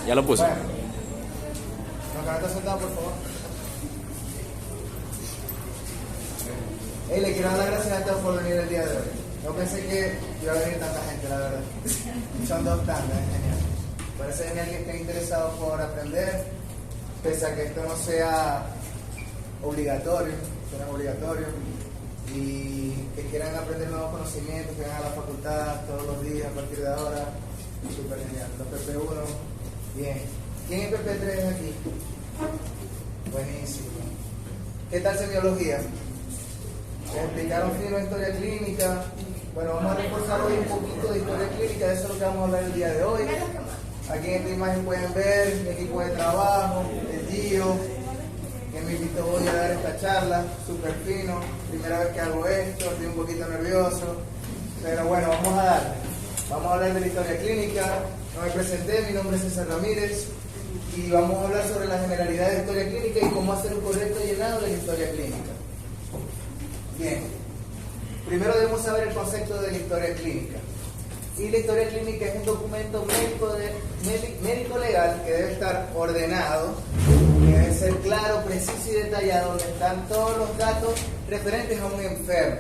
Ya lo puse. Bueno, nos quedamos sentados, por favor. Hey, le quiero dar las gracias a todos por venir el día de hoy. No pensé que iba a venir tanta gente, la verdad. Son dos tandas, es genial. Parece genial que estén interesados por aprender, pese a que esto no sea obligatorio, y que quieran aprender nuevos conocimientos, que vengan a la facultad todos los días a partir de ahora. Súper genial. Los PP1, bien. ¿Quién es PP3 aquí? Buenísimo. ¿Qué tal semiología? ¿Se explicaron fino historia clínica? Bueno, vamos a reforzar hoy un poquito de historia clínica, de eso es lo que vamos a hablar el día de hoy. Aquí en esta imagen pueden ver mi equipo de trabajo, el Gio, que me invitó hoy a dar esta charla, súper fino, primera vez que hago esto, estoy un poquito nervioso, pero bueno, vamos a darle. Vamos a hablar de la historia clínica, no me presenté, mi nombre es César Ramírez, y vamos a hablar sobre las generalidades de historia clínica y cómo hacer un correcto llenado de la historia clínica. Bien, primero debemos saber el concepto de la historia clínica. Y la historia clínica es un documento médico legal que debe estar ordenado, que debe ser claro, preciso y detallado, donde están todos los datos referentes a un enfermo,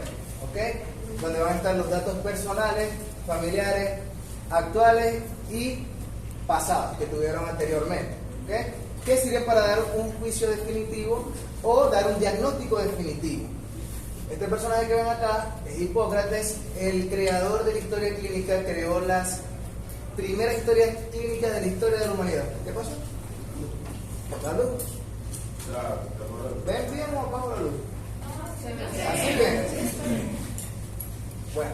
¿ok? Donde van a estar los datos personales, familiares, actuales y pasados que tuvieron anteriormente, ¿ok? Que sirven para dar un juicio definitivo o dar un diagnóstico definitivo. Este personaje que ven acá es Hipócrates, el creador de la historia clínica, creó las primeras historias clínicas de la historia de la humanidad. ¿Qué pasó? ¿La luz? ¿Ven bien o apago la luz? Así que, bueno,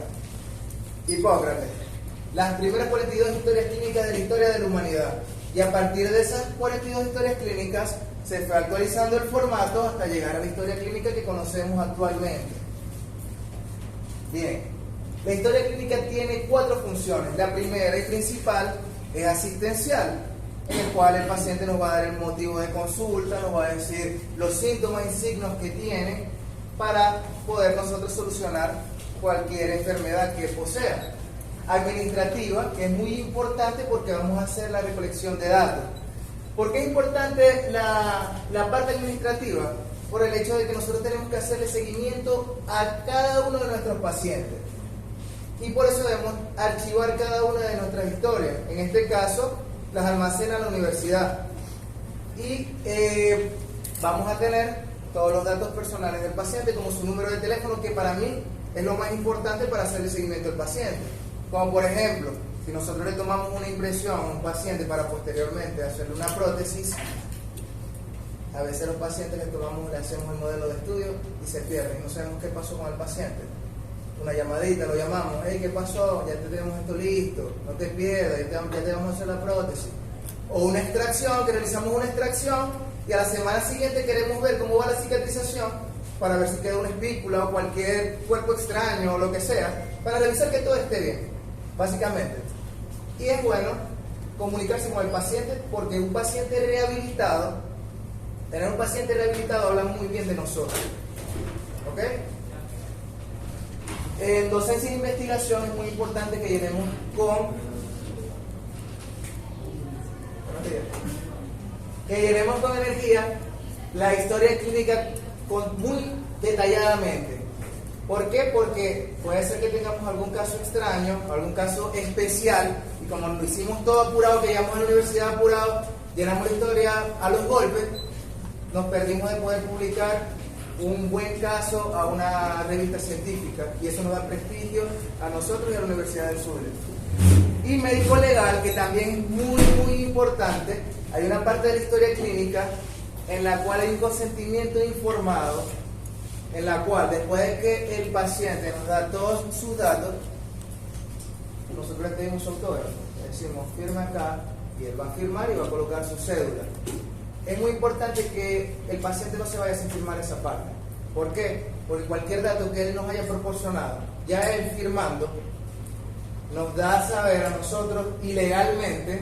Hipócrates, las primeras 42 historias clínicas de la historia de la humanidad. Y a partir de esas 42 historias clínicas, se fue actualizando el formato hasta llegar a la historia clínica que conocemos actualmente. Bien, la historia clínica tiene 4 funciones. La primera y principal es asistencial, en el cual el paciente nos va a dar el motivo de consulta, nos va a decir los síntomas y signos que tiene para poder nosotros solucionar cualquier enfermedad que posea. Administrativa, que es muy importante porque vamos a hacer la recolección de datos. ¿Por qué es importante la parte administrativa? Por el hecho de que nosotros tenemos que hacerle seguimiento a cada uno de nuestros pacientes. Y por eso debemos archivar cada una de nuestras historias. En este caso, las almacena la universidad. Y vamos a tener todos los datos personales del paciente, como su número de teléfono, que para mí es lo más importante para hacerle seguimiento al paciente. Como por ejemplo, si nosotros le tomamos una impresión a un paciente para posteriormente hacerle una prótesis, a veces los pacientes le hacemos el modelo de estudio y se pierden y no sabemos qué pasó con el paciente. Una llamadita, lo llamamos, hey, ¿qué pasó? Ya te tenemos esto listo, no te pierdas, ya te vamos a hacer la prótesis. O una extracción, que realizamos una extracción y a la semana siguiente queremos ver cómo va la cicatrización para ver si queda una espícula o cualquier cuerpo extraño o lo que sea, para revisar que todo esté bien, básicamente. Y es bueno comunicarse con el paciente porque un paciente rehabilitado, tener un paciente rehabilitado habla muy bien de nosotros. ¿Ok? En docencia e investigación es muy importante que llenemos con energía la historia clínica muy detalladamente. ¿Por qué? Porque puede ser que tengamos algún caso extraño, algún caso especial, y como lo hicimos todo apurado, que llegamos a la universidad apurado, llenamos la historia a los golpes, nos perdimos de poder publicar un buen caso a una revista científica, y eso nos da prestigio a nosotros y a la Universidad del Zulia. Y médico legal, que también es muy importante. Hay una parte de la historia clínica en la cual hay un consentimiento informado, en la cual después de que el paciente nos da todos sus datos, nosotros le pedimos su autógrafo, le decimos firma acá, y él va a firmar y va a colocar su cédula. Es muy importante que el paciente no se vaya sin firmar esa parte. ¿Por qué? Porque cualquier dato que él nos haya proporcionado, ya él firmando, nos da a saber a nosotros ilegalmente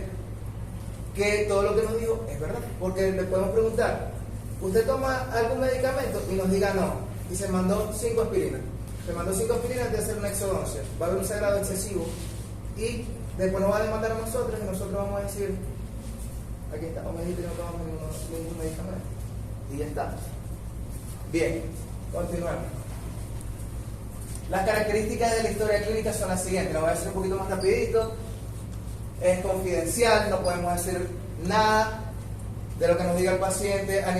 que todo lo que nos dijo es verdad. Porque le podemos preguntar, ¿usted toma algún medicamento? Y nos diga no. Y se mandó 5 aspirinas. Se mandó 5 aspirinas de hacer una exodoncia. Va a haber un sangrado excesivo. Y después nos va a demandar a nosotros y nosotros vamos a decir, Aquí está, o me dijiste que no tomamos ningún medicamento. Y ya está. Bien, continuamos. Las características de la historia clínica son las siguientes. Lo voy a hacer un poquito más rapidito. Es confidencial, no podemos decir nada de lo que nos diga el paciente a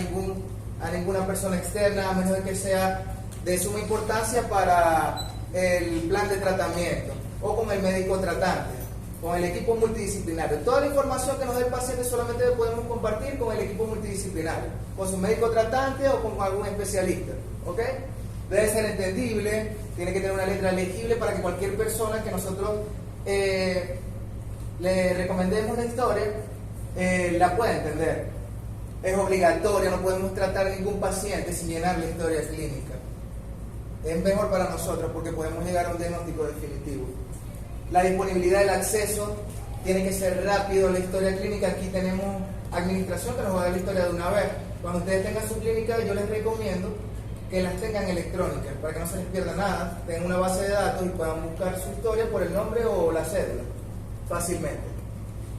ninguna persona externa, a menos de que sea de suma importancia para el plan de tratamiento o con el médico tratante, con el equipo multidisciplinario. Toda la información que nos dé el paciente solamente la podemos compartir con el equipo multidisciplinario, con su médico tratante o con algún especialista. ¿Ok? Debe ser entendible, tiene que tener una letra legible para que cualquier persona que nosotros le recomendemos la historia la pueda entender. Es obligatoria, no podemos tratar a ningún paciente sin llenar la historia clínica. Es mejor para nosotros porque podemos llegar a un diagnóstico definitivo. La disponibilidad del acceso tiene que ser rápido. La historia clínica, aquí tenemos administración que nos va a dar la historia de una vez. Cuando ustedes tengan su clínica, yo les recomiendo que las tengan electrónicas para que no se les pierda nada, tengan una base de datos y puedan buscar su historia por el nombre o la cédula fácilmente.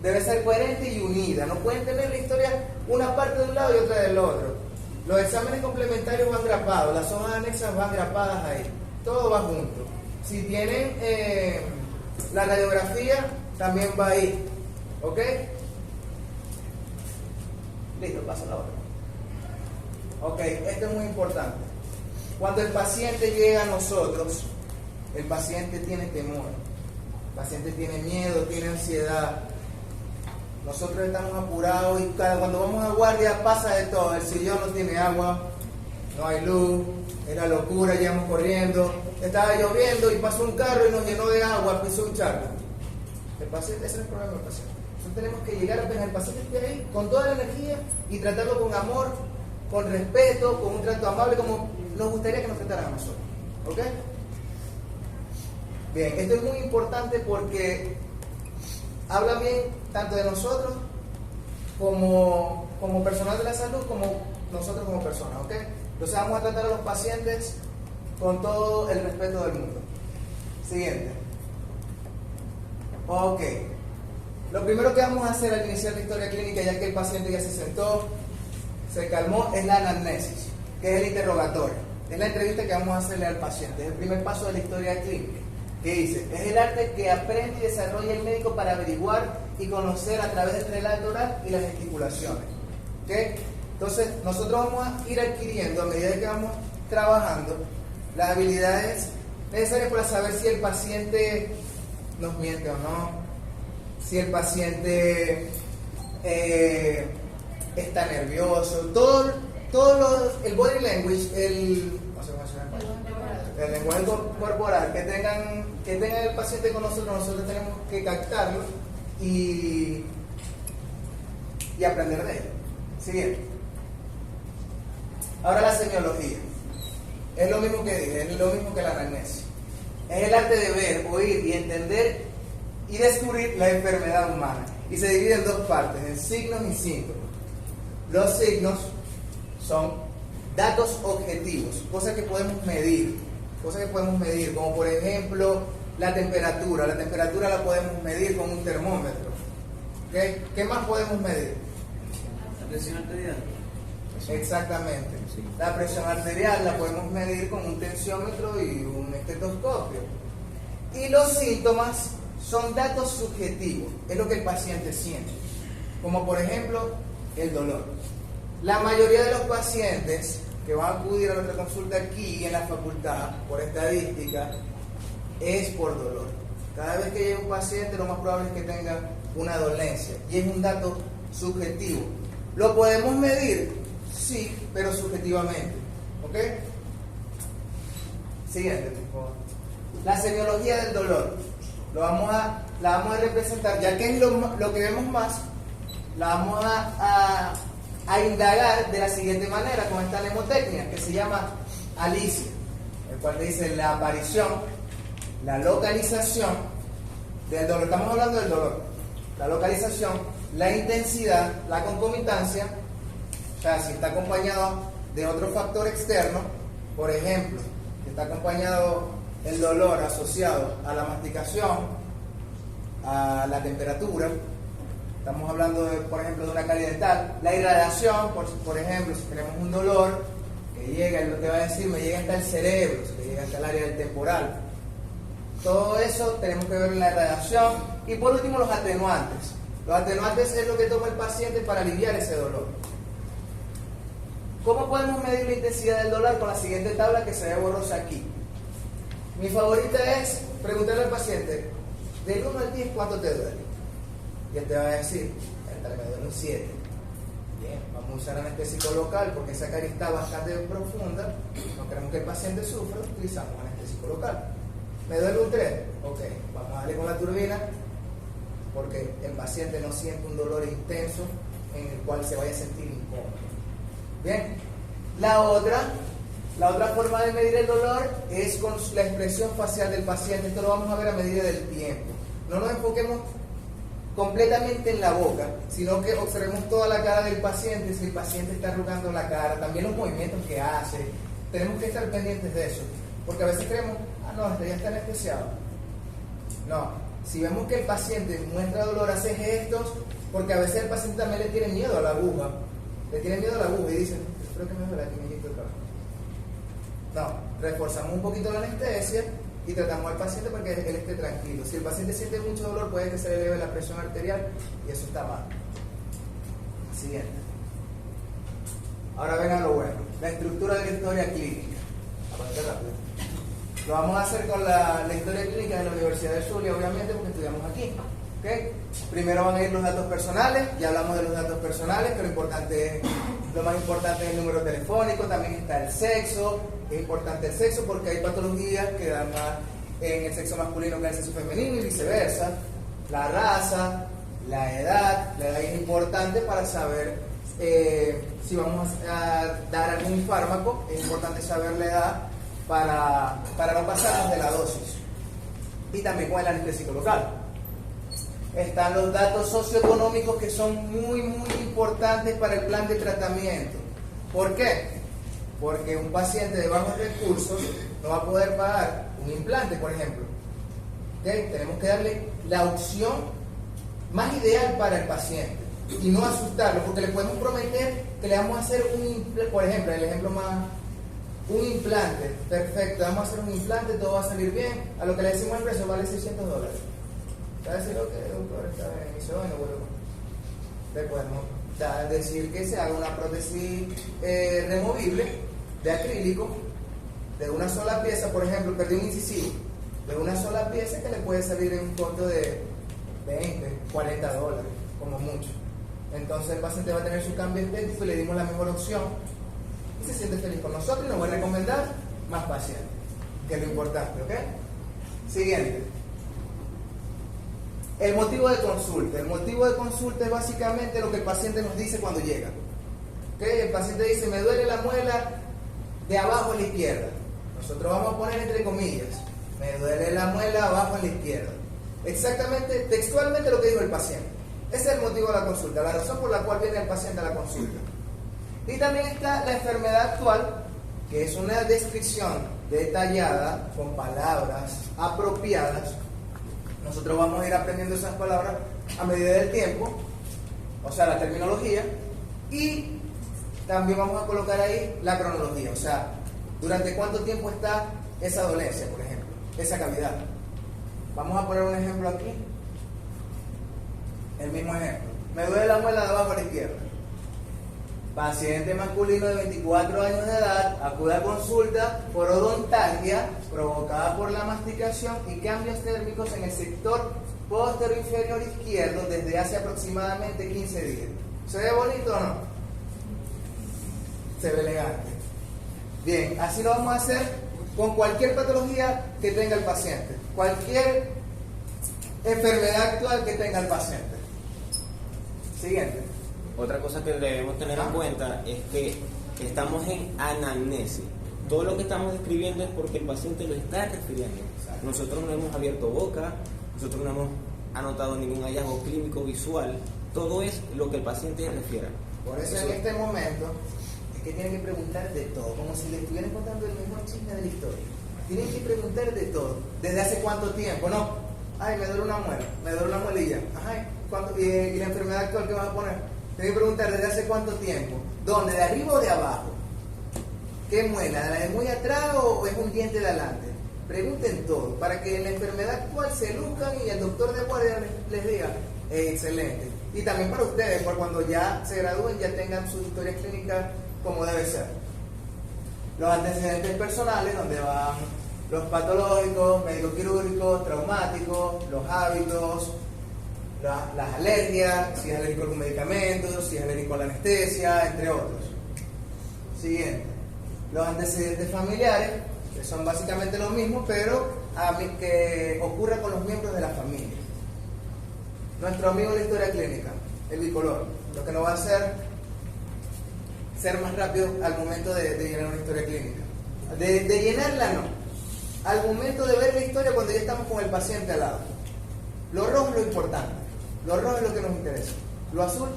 Debe ser coherente y unida, no pueden tener la historia una parte de un lado y otra del otro. Los exámenes complementarios van grapados, las hojas anexas van grapadas ahí, todo va junto. Si tienen la radiografía, también va ahí, ¿ok? Listo, pasa la otra. Ok, esto es muy importante. Cuando el paciente llega a nosotros, el paciente tiene temor, el paciente tiene miedo, tiene ansiedad. Nosotros estamos apurados y cuando vamos a guardia pasa de todo. El sillón no tiene agua, no hay luz, era locura, llegamos corriendo, estaba lloviendo y pasó un carro y nos llenó de agua, pisó un charco. El paciente, ese es el problema del paciente. Nosotros tenemos que llegar apenas el paciente esté ahí con toda la energía y tratarlo con amor, con respeto, con un trato amable como nos gustaría que nos trataran a nosotros. ¿Ok? Bien, esto es muy importante porque habla bien tanto de nosotros como personal de la salud, como nosotros como personas, ¿ok? Entonces vamos a tratar a los pacientes con todo el respeto del mundo. Siguiente. Ok. Lo primero que vamos a hacer al iniciar la historia clínica, ya que el paciente ya se sentó, se calmó, es la anamnesis, que es el interrogatorio. Es la entrevista que vamos a hacerle al paciente. Es el primer paso de la historia clínica. Que dice, es el arte que aprende y desarrolla el médico para averiguar y conocer a través del relato oral y las gesticulaciones. ¿Okay? Entonces, nosotros vamos a ir adquiriendo, a medida que vamos trabajando, las habilidades necesarias para saber si el paciente nos miente o no, si el paciente está nervioso, el body language, el lenguaje corporal que tengan el paciente con nosotros tenemos que captarlo y aprender de él. Siguiente. Ahora la semiología. Es lo mismo que dije, es lo mismo que la anamnesis. Es el arte de ver, oír y entender y descubrir la enfermedad humana. Y se divide en dos partes, en signos y síntomas. Los signos son datos objetivos, cosas que podemos medir, como por ejemplo la temperatura. La temperatura la podemos medir con un termómetro. ¿Okay? ¿Qué más podemos medir? La presión arterial. Exactamente. La presión arterial la podemos medir con un tensiómetro y un estetoscopio. Y los síntomas son datos subjetivos, es lo que el paciente siente, como por ejemplo el dolor. La mayoría de los pacientes que van a acudir a nuestra consulta aquí en la facultad, por estadística, es por dolor. Cada vez que llega un paciente, lo más probable es que tenga una dolencia, y es un dato subjetivo. ¿Lo podemos medir? Sí, pero subjetivamente. ¿Ok? Siguiente, por favor. La semiología del dolor. La vamos a representar, ya que es lo que vemos más, la vamos a indagar de la siguiente manera, con esta mnemotecnia que se llama Alicia, el cual te dice la aparición, la localización del dolor. Estamos hablando del dolor. La localización, la intensidad, la concomitancia, o sea, si está acompañado de otro factor externo, por ejemplo, si está acompañado el dolor asociado a la masticación, a la temperatura, Estamos hablando, por ejemplo, de una carie dental. La irradiación, por ejemplo, si tenemos un dolor que llega, lo que va a decir, me llega hasta el cerebro, me llega hasta el área del temporal. Todo eso tenemos que ver en la irradiación. Y por último, los atenuantes. Los atenuantes es lo que toma el paciente para aliviar ese dolor. ¿Cómo podemos medir la intensidad del dolor? Con la siguiente tabla que se ve borrosa aquí. Mi favorita es preguntarle al paciente, del 1 al 10, ¿cuánto te duele? Y él te va a decir, me duele un 7. Bien, vamos a usar anestésico local porque esa carie está bastante profunda. No queremos que el paciente sufra, utilizamos anestésico local. ¿Me duele un 3? Ok, vamos a darle con la turbina porque el paciente no siente un dolor intenso en el cual se vaya a sentir incómodo. Bien, la otra forma de medir el dolor es con la expresión facial del paciente. Esto lo vamos a ver a medida del tiempo. No nos enfoquemos completamente en la boca, sino que observemos toda la cara del paciente. Si el paciente está arrugando la cara, también los movimientos que hace, tenemos que estar pendientes de eso, porque a veces creemos, no, este ya está anestesiado. No, si vemos que el paciente muestra dolor, hace gestos, porque a veces el paciente también le tiene miedo a la aguja, y dice, espero que me duele aquí, me inyecto otra vez. No, reforzamos un poquito la anestesia y tratamos al paciente para que él esté tranquilo. Si el paciente siente mucho dolor, puede que se le eleve la presión arterial y eso está mal. Siguiente. Ahora vengan lo bueno, la estructura de la historia clínica. Aparte rápido. Lo vamos a hacer con la historia clínica de la Universidad de Zulia, obviamente, porque estudiamos aquí. ¿Okay? Primero van a ir los datos personales, ya hablamos de los datos personales, que lo más importante es el número telefónico, también está el sexo. Es importante el sexo porque hay patologías que dan más en el sexo masculino que en el sexo femenino y viceversa. La raza, la edad es importante para saber si vamos a dar algún fármaco. Es importante saber la edad para no pasarnos de la dosis. Y también con el anestésico local. Están los datos socioeconómicos que son muy importantes para el plan de tratamiento. ¿Por qué? Porque un paciente de bajos recursos no va a poder pagar un implante, por ejemplo. ¿Okay? Tenemos que darle la opción más ideal para el paciente y no asustarlo, porque le podemos prometer que le vamos a hacer un implante, por ejemplo, un implante, perfecto, vamos a hacer un implante, todo va a salir bien, a lo que le decimos el precio vale $600. ¿Va a decir lo que doctor está bien? Y dice, bueno, le podemos decir que se haga una prótesis removible de acrílico de una sola pieza, por ejemplo, perdí un incisivo, de una sola pieza que le puede salir en un costo de $20, $40, como mucho. Entonces el paciente va a tener su cambio estético y le dimos la mejor opción y se siente feliz con nosotros y nos va a recomendar más pacientes, que es lo importante, ¿ok? Siguiente. El motivo de consulta. El motivo de consulta es básicamente lo que el paciente nos dice cuando llega. ¿Okay? El paciente dice, me duele la muela de abajo a la izquierda. Nosotros vamos a poner entre comillas, me duele la muela abajo a la izquierda. Exactamente, textualmente lo que dijo el paciente. Ese es el motivo de la consulta, la razón por la cual viene el paciente a la consulta. Y también está la enfermedad actual, que es una descripción detallada con palabras apropiadas. Nosotros vamos a ir aprendiendo esas palabras a medida del tiempo, o sea, la terminología, y también vamos a colocar ahí la cronología, o sea, durante cuánto tiempo está esa dolencia, por ejemplo, esa cavidad. Vamos a poner un ejemplo aquí, el mismo ejemplo. Me duele la muela de abajo a la izquierda. Paciente masculino de 24 años de edad acude a consulta por odontalgia provocada por la masticación y cambios térmicos en el sector posterior inferior izquierdo desde hace aproximadamente 15 días. ¿Se ve bonito o no? Se ve elegante. Bien, así lo vamos a hacer con cualquier patología que tenga el paciente, cualquier enfermedad actual que tenga el paciente. Siguiente. Otra cosa que debemos tener en cuenta es que estamos en anamnesis. Todo lo que estamos describiendo es porque el paciente lo está refiriendo. Nosotros no hemos abierto boca, nosotros no hemos anotado ningún hallazgo clínico visual. Todo es lo que el paciente refiera. Por eso en este momento es que tienen que preguntar de todo, como si le estuvieran contando el mejor chisme de la historia. Tienen que preguntar de todo. ¿Desde hace cuánto tiempo? No. Ay, me duele una muela, me duele una muelilla. Ajá, y la enfermedad actual que vas a poner. Tienes que preguntar desde hace cuánto tiempo, dónde, de arriba o de abajo, qué muela, la de muy atrás o es un diente de adelante. Pregunten todo para que la enfermedad actual se luzcan y el doctor de guardia les diga, excelente. Y también para ustedes, por cuando ya se gradúen, ya tengan sus historias clínicas como debe ser. Los antecedentes personales, donde van los patológicos, médicos quirúrgicos, traumáticos, los hábitos, las alergias, si es alérgico a algún medicamento, si es alérgico a la anestesia, entre otros. Siguiente. Los antecedentes familiares, que son básicamente lo mismo, pero que ocurre con los miembros de la familia. Nuestro amigo de la historia clínica, el bicolor, lo que nos va a hacer ser más rápido al momento de llenar una historia clínica. De llenarla no, al momento de ver la historia cuando ya estamos con el paciente al lado. Lo rojo es lo importante, lo rojo es lo que nos interesa. Lo azul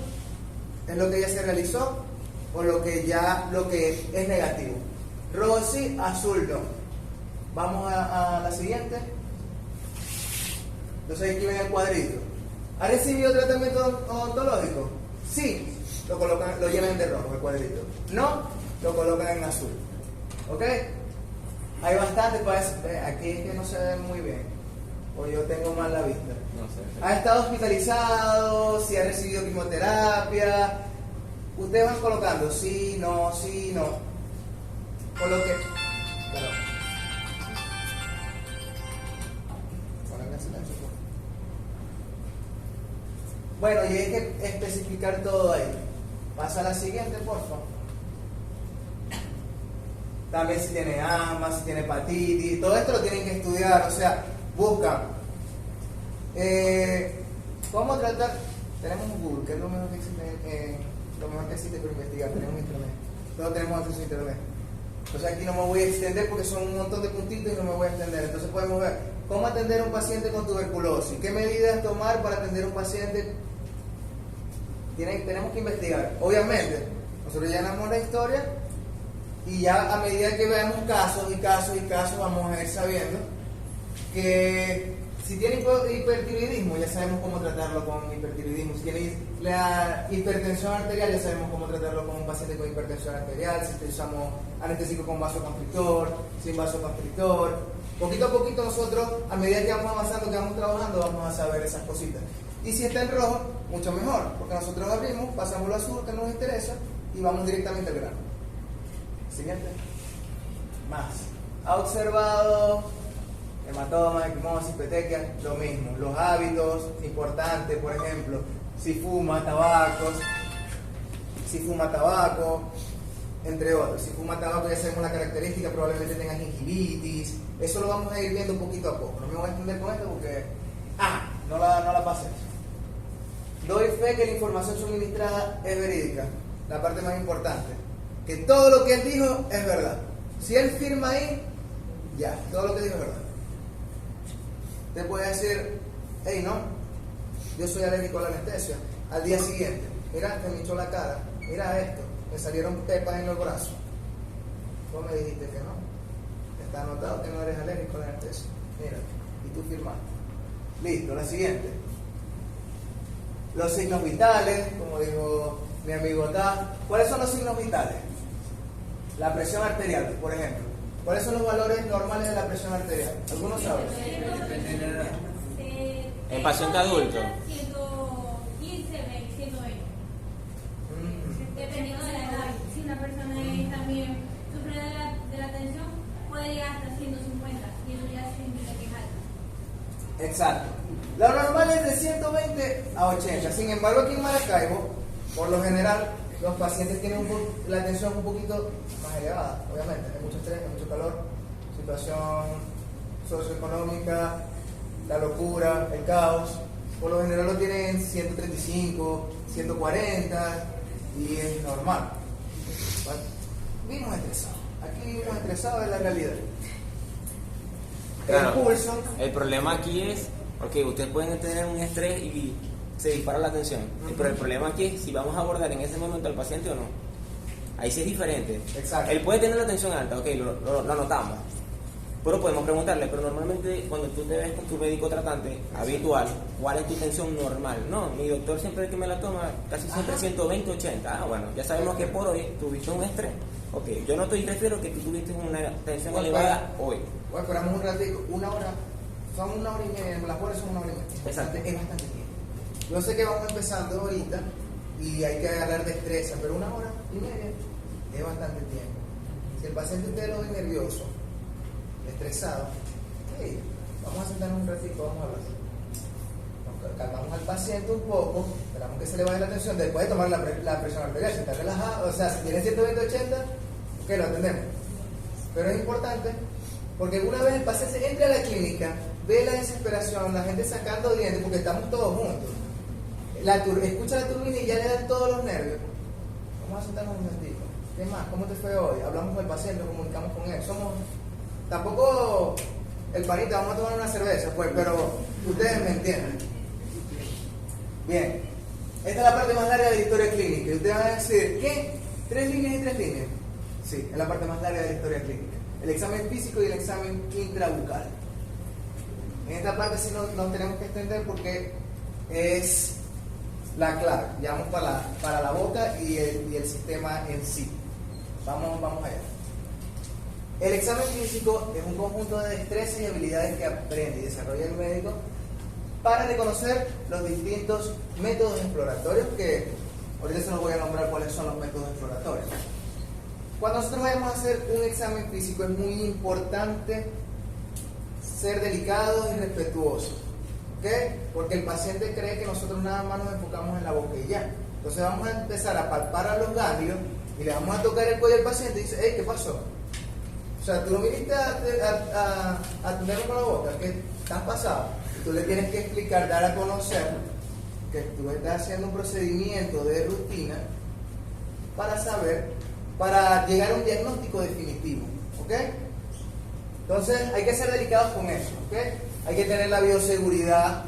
es lo que ya se realizó o lo que es negativo. Rojo sí, azul no. Vamos a la siguiente. Entonces aquí ven el cuadrito. ¿Ha recibido tratamiento odontológico? Sí, lo llenan de rojo el cuadrito. No, lo colocan en azul. ¿Ok? Hay bastante para eso. Aquí es que no se ve muy bien, o yo tengo mal la vista. No sé. ¿Ha estado hospitalizado? ¿Si ha recibido quimioterapia? Ustedes van colocando sí, no, sí, no. Coloque. Perdón. Pónganme en silencio, por favor. Bueno, y hay que especificar todo ahí. Pasa a la siguiente, por favor. También si tiene asma, si tiene hepatitis, todo esto lo tienen que estudiar, o sea, buscan. ¿Cómo tratar? Tenemos un Google, que es lo mejor que existe para investigar, tenemos internet. Todos tenemos acceso a internet. Entonces aquí no me voy a extender porque son un montón de puntitos y no me voy a extender. Entonces podemos ver cómo atender a un paciente con tuberculosis, qué medidas tomar para atender a un paciente. Tenemos que investigar. Obviamente, nosotros llenamos la historia y ya a medida que veamos casos y casos y casos vamos a ir sabiendo que si tiene hipertiroidismo ya sabemos cómo tratarlo con hipertiroidismo. Si tiene la hipertensión arterial ya sabemos cómo tratarlo con un paciente con hipertensión arterial. Si usamos anestésico con vasoconstrictor, sin vasoconstrictor. Poquito a poquito nosotros, a medida que vamos avanzando, que vamos trabajando, vamos a saber esas cositas. Y si está en rojo, mucho mejor, porque nosotros abrimos, pasamos lo azul que nos interesa y vamos directamente al grano. Siguiente. Más. Ha observado hematoma, equimosis, petequia, lo mismo. Los hábitos importantes, por ejemplo, si fuma tabaco, entre otros. Si fuma tabaco ya sabemos la característica, probablemente tenga gingivitis. Eso lo vamos a ir viendo poquito a poco. No me voy a extender con esto porque no la pasé. Doy fe que la información suministrada es verídica. La parte más importante, que todo lo que él dijo es verdad. Si él firma ahí, ya, todo lo que dijo es verdad. Te puede decir, hey, no, yo soy alérgico a la anestesia. Al día siguiente, mira, te me hinchó la cara, mira esto, me salieron pepas en los brazos. Vos me dijiste que no. Está anotado que no eres alérgico a la anestesia. Mira, y tú firmaste. Listo, la siguiente. Los signos vitales, como dijo mi amigo Ta. ¿Cuáles son los signos vitales? La presión arterial, por ejemplo. ¿Cuáles son los valores normales de la presión arterial? ¿Algunos saben? En paciente adulto. 115, 120. Dependiendo de la edad. Si una persona también sufre de la tensión, puede llegar hasta 150. Y eso ya significa que es alta. Exacto. Lo normal es de 120 a 80. Sin embargo, aquí en Maracaibo, por lo general, los pacientes tienen la tensión un poquito más elevada, obviamente. Hay mucho estrés, hay mucho calor, situación socioeconómica, la locura, el caos. Por lo general lo tienen 135, 140 y es normal. Vimos estresados. Aquí vimos estresados, es la realidad. Claro, el pulso. El problema aquí es, porque ustedes pueden tener un estrés y se dispara la tensión, pero el problema aquí es si vamos a abordar en ese momento al paciente o no. Ahí sí es diferente. Exacto. Él puede tener la tensión alta, ok, lo notamos, Pero podemos preguntarle, pero normalmente cuando tú te ves con tu médico tratante habitual, ¿cuál es tu tensión normal? No, mi doctor siempre que me la toma, casi siempre 120, 80. Ah, bueno, ya sabemos que por hoy tuviste un estrés. Ok, yo no estoy refiero que tú tuviste una tensión elevada hoy. Bueno, esperamos un ratito, una hora, son una hora y media, las horas son una hora y media. Exacto. Es bastante tiempo. Yo sé que vamos empezando ahorita y hay que agarrar destreza, pero una hora y media es bastante tiempo. Si el paciente usted lo ve nervioso, estresado, hey, vamos a sentarnos un ratito, vamos a hablar. Nos calmamos al paciente un poco, esperamos que se le baje la tensión, después de tomar la presión arterial, si está relajado, o sea, si tiene 120-80, ok, lo atendemos. Pero es importante, porque una vez el paciente entra a la clínica, ve la desesperación, la gente sacando dientes, porque estamos todos juntos, escucha la turbina y ya le dan todos los nervios. Vamos a sentarnos un ratito. ¿Qué más? ¿Cómo te fue hoy? Hablamos con el paciente, comunicamos con él. Tampoco el panita, vamos a tomar una cerveza, pues, pero ustedes me entienden. Bien, esta es la parte más larga de la historia clínica. Y ustedes van a decir, ¿qué? ¿3 líneas y 3 líneas? Sí, es la parte más larga de la historia clínica. El examen físico y el examen intrabucal. En esta parte sí nos tenemos que extender porque es la clave. Ya vamos para la boca y el sistema en sí. Vamos allá. El examen físico es un conjunto de destrezas y habilidades que aprende y desarrolla el médico para reconocer los distintos métodos exploratorios que ahorita se los voy a nombrar cuáles son los métodos exploratorios. Cuando nosotros vayamos a hacer un examen físico es muy importante ser delicados y respetuosos, ¿ok? Porque el paciente cree que nosotros nada más nos enfocamos en la boca y ya. Entonces vamos a empezar a palpar a los ganglios y le vamos a tocar el cuello al paciente y dice, hey, ¿qué pasó? O sea, tú no viniste a atenderlo con la boca, ¿qué te has pasado? Y tú le tienes que explicar, dar a conocer que tú estás haciendo un procedimiento de rutina para llegar a un diagnóstico definitivo, ¿ok? Entonces hay que ser delicados con eso, ¿ok? Hay que tener la bioseguridad,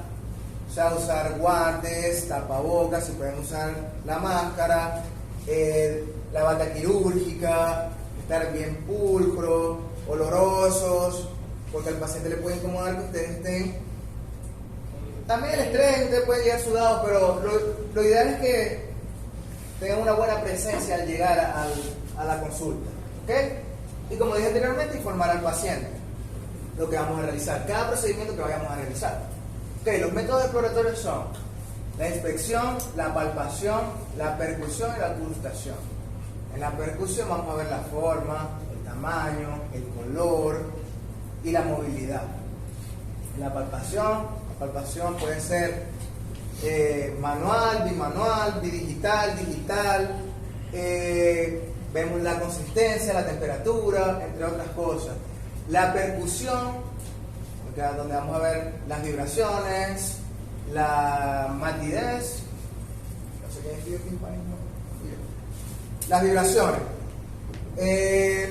o sea, usar guantes, tapabocas, si pueden usar la máscara, la bata quirúrgica, estar bien pulcros, olorosos, porque al paciente le puede incomodar que ustedes estén. También el estrés, ustedes pueden llegar sudados, pero lo ideal es que tengan una buena presencia al llegar a la consulta, ¿ok? Y como dije anteriormente, informar al paciente lo que vamos a realizar, cada procedimiento que vayamos a realizar. Ok, los métodos exploratorios son la inspección, la palpación, la percusión y la auscultación. En la percusión vamos a ver la forma, el tamaño, el color y la movilidad. En la palpación puede ser manual, bimanual, bidigital, digital. Vemos la consistencia, la temperatura, entre otras cosas. La percusión, donde vamos a ver las vibraciones, la matidez, no sé qué decir timpanismo. Las vibraciones.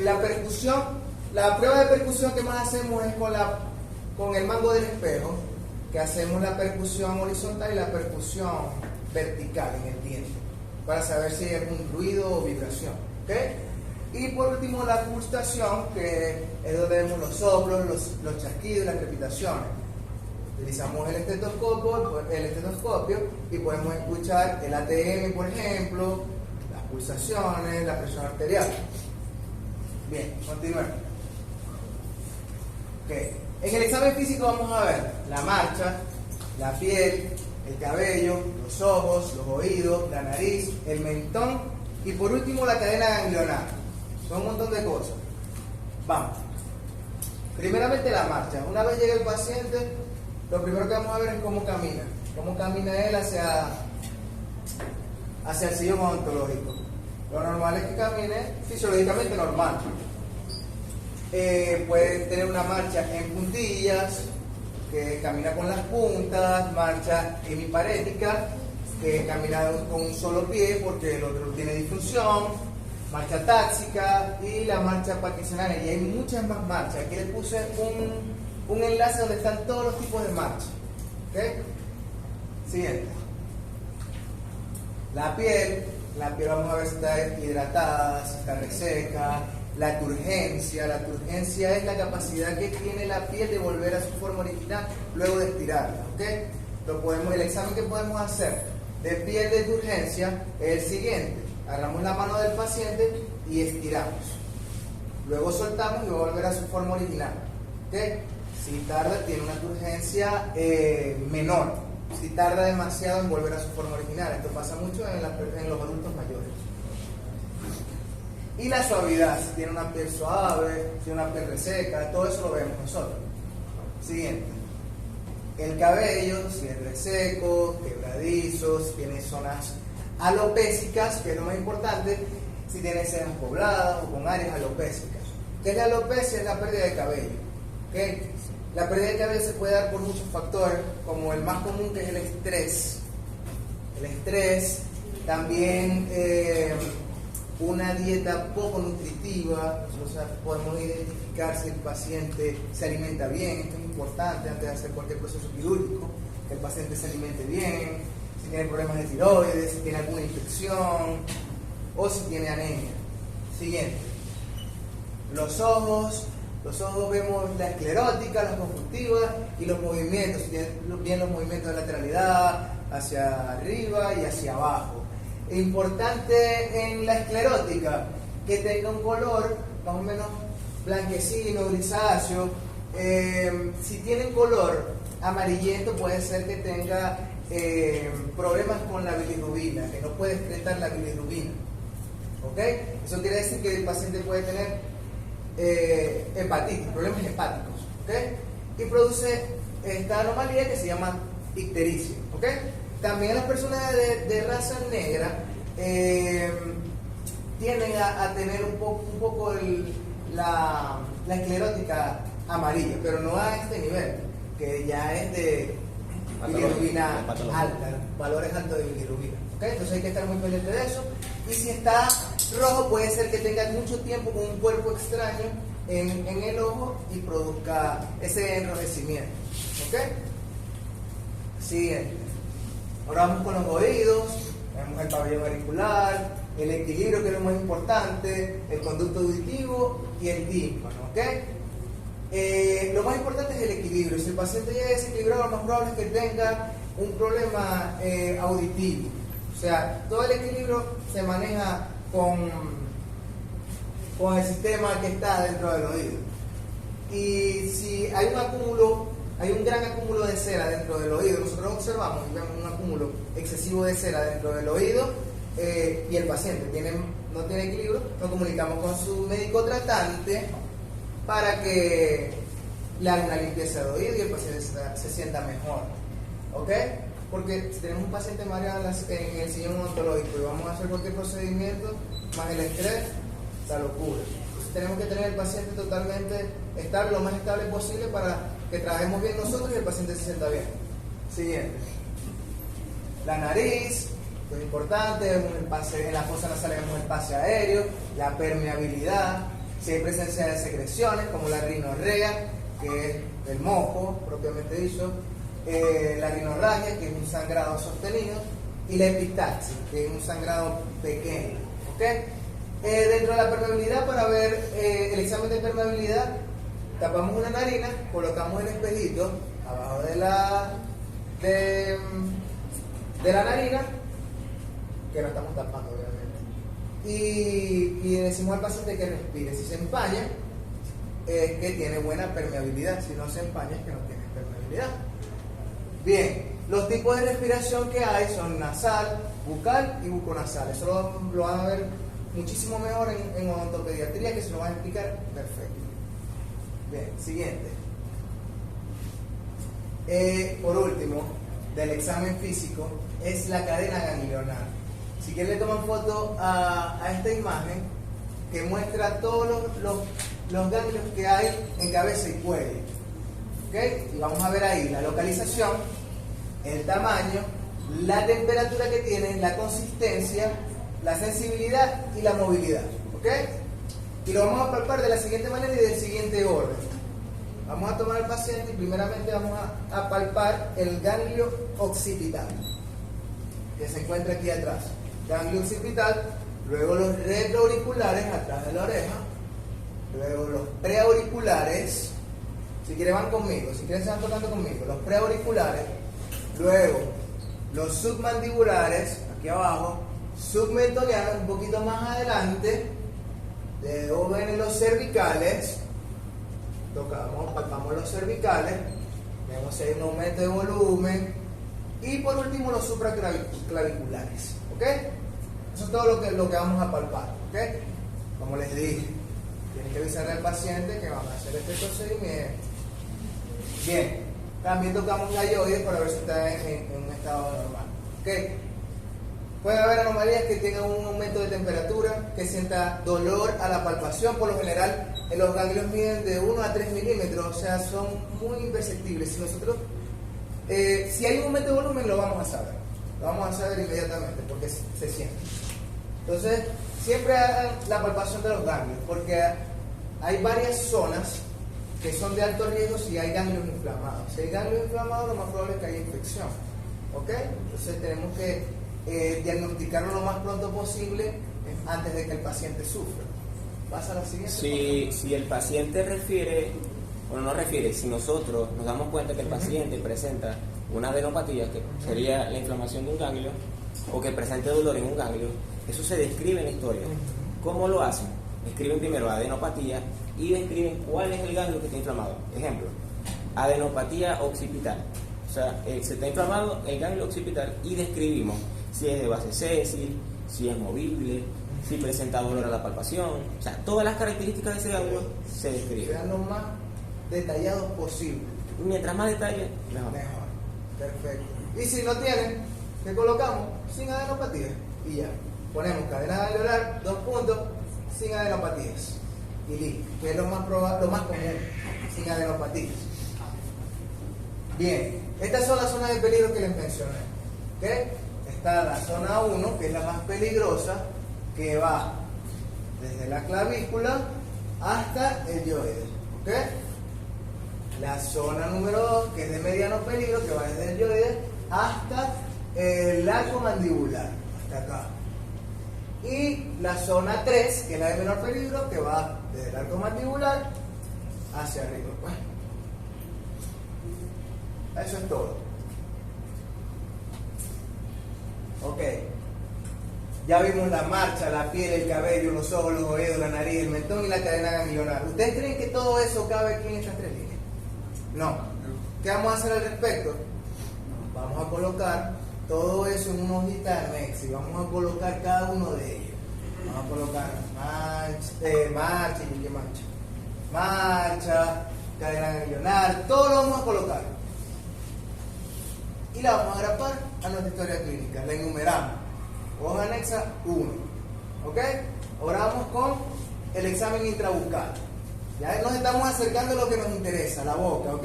La percusión, la prueba de percusión que más hacemos es con el mango del espejo, que hacemos la percusión horizontal y la percusión vertical en el diente, para saber si es un ruido o vibración, ¿ok? Y por último la auscultación, que es donde vemos los soplos, los chasquidos y las crepitaciones. Utilizamos el estetoscopio y podemos escuchar el ATM, por ejemplo, las pulsaciones, la presión arterial. Bien, continuemos. Okay. En el examen físico vamos a ver la marcha, la piel, el cabello, los ojos, los oídos, la nariz, el mentón y por último la cadena ganglionar. Son un montón de cosas. Vamos. Primeramente la marcha. Una vez llega el paciente, lo primero que vamos a ver es cómo camina. Cómo camina él hacia el sillón odontológico. Lo normal es que camine fisiológicamente normal. Puede tener una marcha en puntillas, que camina con las puntas, marcha hemiparética, que camina con un solo pie porque el otro tiene disfunción, marcha táxica y la marcha parkinsoniana. Y hay muchas más marchas. Aquí les puse un enlace donde están todos los tipos de marcha. ¿Okay? Siguiente. La piel vamos a ver si está hidratada, si está reseca, La turgencia. La turgencia es la capacidad que tiene la piel de volver a su forma original luego de estirarla, ¿ok? El examen que podemos hacer de piel de turgencia es el siguiente. Agarramos la mano del paciente y estiramos. Luego soltamos y va a volver a su forma original, ¿ok? Si tarda, tiene una turgencia menor. Si tarda demasiado en volver a su forma original. Esto pasa mucho en los adultos mayores. Y la suavidad, si tiene una piel suave, si tiene una piel reseca, todo eso lo vemos nosotros. Siguiente. El cabello, si es reseco, quebradizo, si tiene zonas alopésicas, que es lo más importante, si tiene cejas pobladas o con áreas alopésicas. ¿Qué es la alopecia? Es la pérdida de cabello. ¿Okay? La pérdida de cabello se puede dar por muchos factores, como el más común, que es el estrés. El estrés, también una dieta poco nutritiva. Nosotros podemos identificar si el paciente se alimenta bien. Esto es importante antes de hacer cualquier proceso quirúrgico, que el paciente se alimente bien, si tiene problemas de tiroides, si tiene alguna infección o si tiene anemia. Siguiente. Los ojos vemos la esclerótica, las conjuntivas y los movimientos, si tienen bien los movimientos de lateralidad, hacia arriba y hacia abajo. Importante en la esclerótica, que tenga un color más o menos blanquecino, grisáceo. Si tiene un color amarillento, puede ser que tenga problemas con la bilirrubina, que no puede excretar la bilirrubina. ¿Ok? Eso quiere decir que el paciente puede tener hepatitis, problemas hepáticos. ¿Ok? Y produce esta anomalía que se llama ictericia. ¿Ok? También las personas de raza negra tienden a tener un poco la esclerótica amarilla, pero no a este nivel, que ya es de bilirrubina alta, valores altos de bilirrubina. ¿Okay? Entonces hay que estar muy pendiente de eso. Y si está rojo, puede ser que tenga mucho tiempo con un cuerpo extraño en el ojo y produzca ese enrojecimiento. ¿Ok? Siguiente. Ahora vamos con los oídos, vemos el pabellón auricular, el equilibrio, que es lo más importante, el conducto auditivo y el tímpano, ¿ok? Lo más importante es el equilibrio. Si el paciente ya es desequilibrado, lo más probable es que tenga un problema auditivo. O sea, todo el equilibrio se maneja con el sistema que está dentro del oído. Y si hay un gran acúmulo de cera dentro del oído, nosotros observamos y vemos un acúmulo excesivo de cera dentro del oído, y el paciente no tiene equilibrio, nos comunicamos con su médico tratante para que le haga una limpieza de oído y el paciente se sienta mejor. ¿Ok? Porque si tenemos un paciente mareado en el sillón odontológico y vamos a hacer cualquier procedimiento, más el estrés, la locura. Entonces tenemos que tener el paciente totalmente estable, lo más estable posible, para que trabajemos bien nosotros y el paciente se sienta bien. Siguiente. La nariz, que es importante, vemos el pase, en la fosa nasal vemos el pase aéreo, la permeabilidad, si hay presencia de secreciones como la rinorrea, que es el moco propiamente dicho, la rinorragia, que es un sangrado sostenido, y la epistaxis, que es un sangrado pequeño. ¿Okay? Dentro de la permeabilidad, para ver el examen de permeabilidad, tapamos una narina, colocamos el espejito abajo de la narina, que no estamos tapando obviamente, y decimos al paciente que respire. Si se empaña, es que tiene buena permeabilidad; si no se empaña, es que no tiene permeabilidad. Bien, los tipos de respiración que hay son nasal, bucal y buconasal. Eso lo van a ver muchísimo mejor en odontopediatría, que se lo van a explicar perfecto. Bien, siguiente. Por último, del examen físico, es la cadena ganglionar. Si quieren, le toman foto a esta imagen que muestra todos los ganglios que hay en cabeza y cuello. ¿Okay? Y vamos a ver ahí la localización, el tamaño, la temperatura que tienen, la consistencia, la sensibilidad y la movilidad. ¿Okay? Y lo vamos a palpar de la siguiente manera y del siguiente orden. Vamos a tomar al paciente y primeramente vamos a palpar el ganglio occipital, que se encuentra aquí atrás. Ganglio occipital, luego los retroauriculares atrás de la oreja, luego los preauriculares, si quieren van conmigo, si quieren se van tocando conmigo, los preauriculares, luego los submandibulares, aquí abajo, submentonianos un poquito más adelante, luego vienen los cervicales, palpamos los cervicales, vemos si hay un aumento de volumen, y por último los supraclaviculares, ¿ok? Eso es todo lo que vamos a palpar, ¿ok? Como les dije, tienen que avisarle al paciente que van a hacer este procedimiento. Bien, también tocamos la yoides para ver si está en un estado normal, ¿ok? Puede haber anomalías que tengan un aumento de temperatura, que sienta dolor a la palpación. Por lo general, los ganglios miden de 1 a 3 milímetros, o sea, son muy imperceptibles. Si nosotros, si hay un aumento de volumen, lo vamos a saber. Lo vamos a saber inmediatamente, porque se siente. Entonces, siempre hagan la palpación de los ganglios, porque hay varias zonas que son de alto riesgo si hay ganglios inflamados. Si hay ganglios inflamados, lo más probable es que haya infección, ¿ok? Entonces, tenemos que diagnosticarlo lo más pronto posible antes de que el paciente sufra. ¿Pasa a la siguiente? Si el paciente refiere, no refiere, si nosotros nos damos cuenta que el paciente presenta una adenopatía, que sería la inflamación de un ganglio, o que presente dolor en un ganglio, eso se describe en la historia. ¿Cómo lo hacen? Escriben primero adenopatía y describen cuál es el ganglio que está inflamado. Ejemplo, adenopatía occipital. O sea, se está inflamado el ganglio occipital y describimos si es de base sésil, si es movible, si presenta dolor a la palpación. O sea, todas las características de ese ganglio se describen. Sean lo más detallados posible. Mientras más detalle, mejor. Mejor. Perfecto. Y si no tienen, ¿qué colocamos? Sin adenopatía. Y ya. Ponemos cadena ganglionar, 2 puntos, sin adenopatías. Y listo. Que es lo más común, sin adenopatías. Bien. Estas son las zonas de peligro que les mencioné. ¿Ok? Está la zona 1, que es la más peligrosa, que va desde la clavícula hasta el yoides. ¿Ok? La zona número 2, que es de mediano peligro, que va desde el yoides hasta el arco mandibular, hasta acá. Y la zona 3, que es la de menor peligro, que va desde el arco mandibular hacia arriba. Bueno, eso es todo. Ok. Ya vimos la marcha, la piel, el cabello, los ojos, los oídos, la nariz, el mentón y la cadena ganglionar. ¿Ustedes creen que todo eso cabe aquí en estas 3 líneas? No. ¿Qué vamos a hacer al respecto? Vamos a colocar todo eso en una hojita de Mex y vamos a colocar cada uno de ellos. Vamos a colocar marcha, cadena ganglionar, todo lo vamos a colocar. Y la vamos a agrapar a nuestra historia clínica. La enumeramos. Hoja anexa 1. ¿Ok? Ahora vamos con el examen intrabucal. Ya nos estamos acercando a lo que nos interesa, la boca, ¿ok?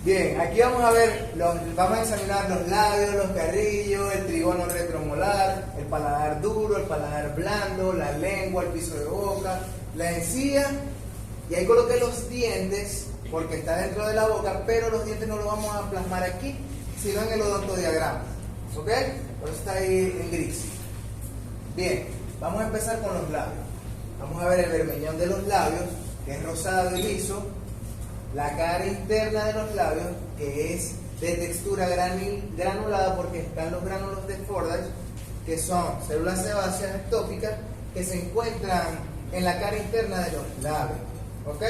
Bien, aquí vamos a ver, vamos a examinar los labios, los carrillos, el trigono retromolar, el paladar duro, el paladar blando, la lengua, el piso de boca, la encía, y ahí coloqué los dientes, porque está dentro de la boca, pero los dientes no los vamos a plasmar aquí, sino en el odontodiagrama, ¿ok? Por eso está ahí en gris. Bien, vamos a empezar con los labios. Vamos a ver el bermellón de los labios, que es rosado y liso. La cara interna de los labios, que es de textura granulada, porque están los gránulos de Fordyce, que son células sebáceas ectópicas que se encuentran en la cara interna de los labios. ¿Ok?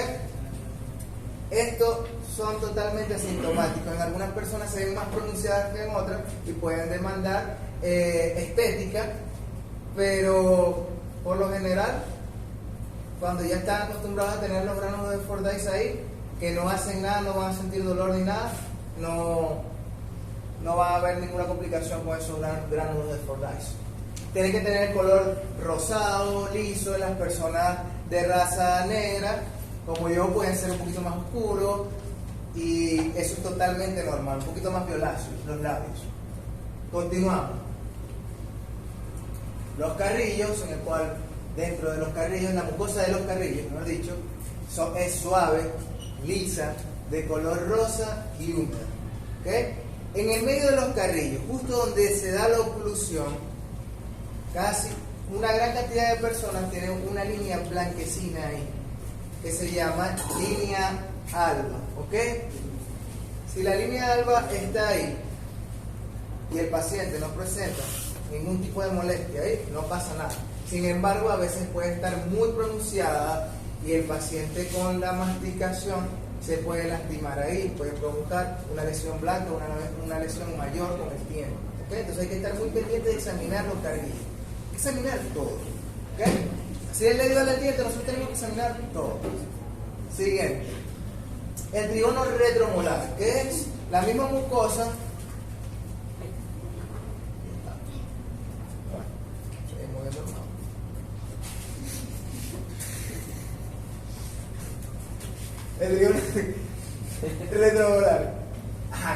Estos son totalmente asintomáticos. En algunas personas se ven más pronunciadas que en otras y pueden demandar estética, pero por lo general, cuando ya están acostumbrados a tener los gránulos de Fordyce ahí, que no hacen nada, no van a sentir dolor ni nada, no va a haber ninguna complicación con esos gránulos de Fordyce. Tiene que tener el color rosado, liso. En las personas de raza negra, como yo, pueden ser un poquito más oscuros, y eso es totalmente normal, un poquito más violáceos los labios. Continuamos. Los carrillos, en el cual dentro de los carrillos, la mucosa de los carrillos, mejor dicho, es suave, lisa, de color rosa y húmeda. ¿Okay? En el medio de los carrillos, justo donde se da la oclusión, casi una gran cantidad de personas tienen una línea blanquecina ahí, que se llama línea alba, ¿ok? Si la línea alba está ahí y el paciente no presenta ningún tipo de molestia ahí, no pasa nada. Sin embargo, a veces puede estar muy pronunciada y el paciente con la masticación se puede lastimar ahí, puede provocar una lesión blanca, una lesión mayor con el tiempo. ¿Okay? Entonces hay que estar muy pendiente de examinar los carrillos, examinar todo. ¿Okay? Si él le dio al diente, nosotros tenemos que examinar todo. Siguiente, el trígono retromolar, que es la misma mucosa. El trígono retromolar,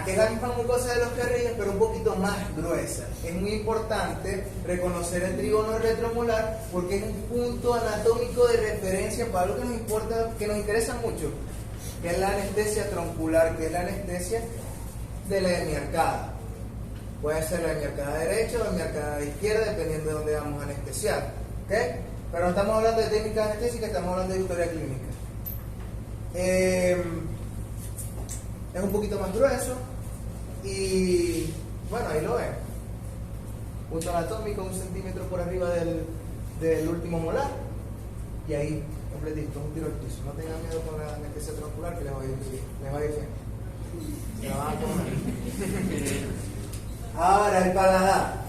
que es la misma mucosa de los carrillos, pero un poquito más gruesa. Es muy importante reconocer el trígono retromolar porque es un punto anatómico de referencia para algo que nos importa, que nos interesa mucho, que es la anestesia troncular, que es la anestesia de la hemiarcada. Puede ser la hemiarcada derecha o la hemiarcada izquierda, dependiendo de dónde vamos a anestesiar. ¿Okay? Pero no estamos hablando de técnica anestésica, estamos hablando de historia clínica. Es un poquito más grueso y bueno, ahí lo ven, punto anatómico 1 centímetro por arriba del último molar y ahí completito, un tiro al piso. No tengan miedo con la anestesia troncular, que les va a ir bien, se la van a comer. Ahora el paladar,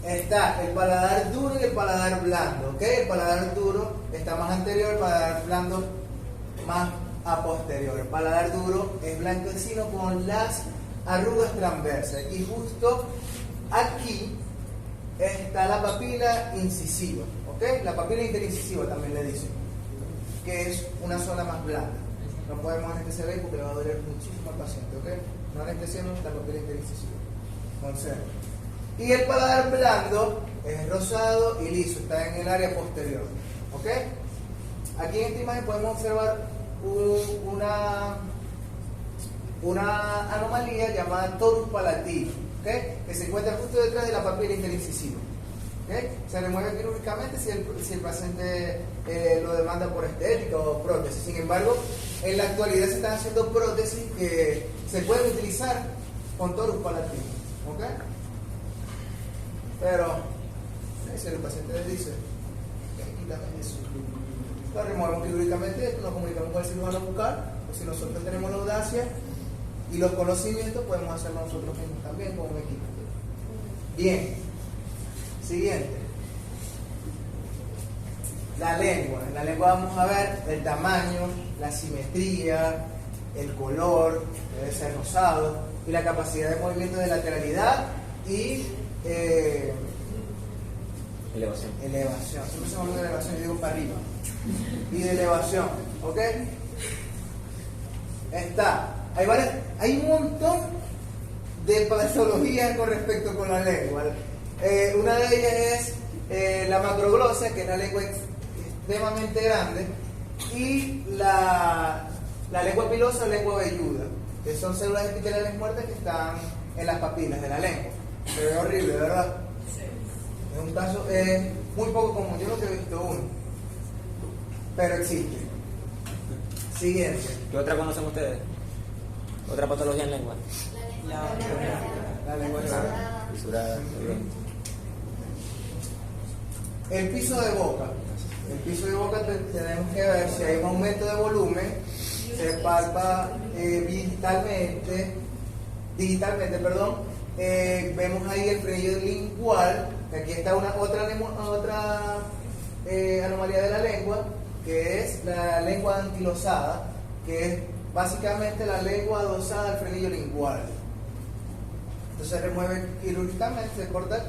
está el paladar duro y el paladar blando, ¿ok? El paladar duro está más anterior, el paladar blando más a posterior. El paladar duro es blanquecino con las arrugas transversas y justo aquí está la papila incisiva, ¿ok? La papila interincisiva también le dicen, que es una zona más blanda. No podemos anestesiar ahí porque le va a doler muchísimo al paciente, ¿ok? No anestesiamos la papila interincisiva. Conserva. Y el paladar blando es rosado y liso, está en el área posterior, ¿ok? Aquí en esta imagen podemos observar una anomalía llamada torus palatino, ¿okay? Que se encuentra justo detrás de la papila interincisiva. ¿Okay? Se remueve quirúrgicamente si el paciente lo demanda por estética o prótesis. Sin embargo, en la actualidad se están haciendo prótesis que se pueden utilizar con torus palatino, ¿okay? Pero si el paciente le dice, quítame eso, lo removemos quirúrgicamente, nos comunicamos con el cirujano bucal, o si nosotros tenemos la audacia y los conocimientos, podemos hacerlo nosotros mismos también con un equipo. Bien, siguiente. La lengua. En la lengua vamos a ver el tamaño, la simetría, el color, debe ser rosado, y la capacidad de movimiento de lateralidad y elevación. Siempre se me olvida de elevación, yo digo para arriba. Y de elevación, ¿ok? Hay un montón de patologías con respecto con la lengua. Una de ellas es la macroglosia, que es la lengua extremadamente grande, y la lengua pilosa o lengua velluda, que son células epiteliales muertas que están en las papilas de la lengua. Se ve horrible, ¿verdad? Es un caso muy poco común, yo nunca he visto uno, pero existe. Siguiente. ¿Qué otra conocen ustedes? ¿Otra patología en lengua? La lengua cerrada. Fisurada, muy bien. El piso de boca. El piso de boca tenemos que ver si hay un aumento de volumen, se palpa digitalmente, vemos ahí el frenillo lingual, que aquí está otra anomalía de la lengua, que es la lengua anquilosada, que es básicamente la lengua adosada al frenillo lingual. Entonces se remueve quirúrgicamente, se corta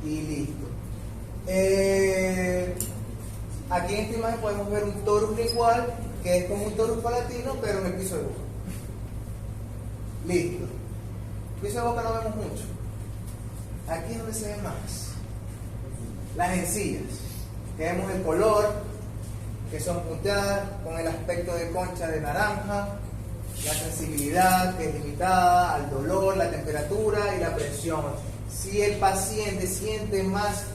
y listo. Aquí en esta imagen podemos ver un torus lingual, que es como un torus palatino, pero en el piso de boca. Listo. El piso de boca no vemos mucho. Aquí es donde se ve más. Las encías, que vemos el color, que son punteadas, con el aspecto de concha de naranja, la sensibilidad, que es limitada al dolor, la temperatura y la presión. Si el paciente siente más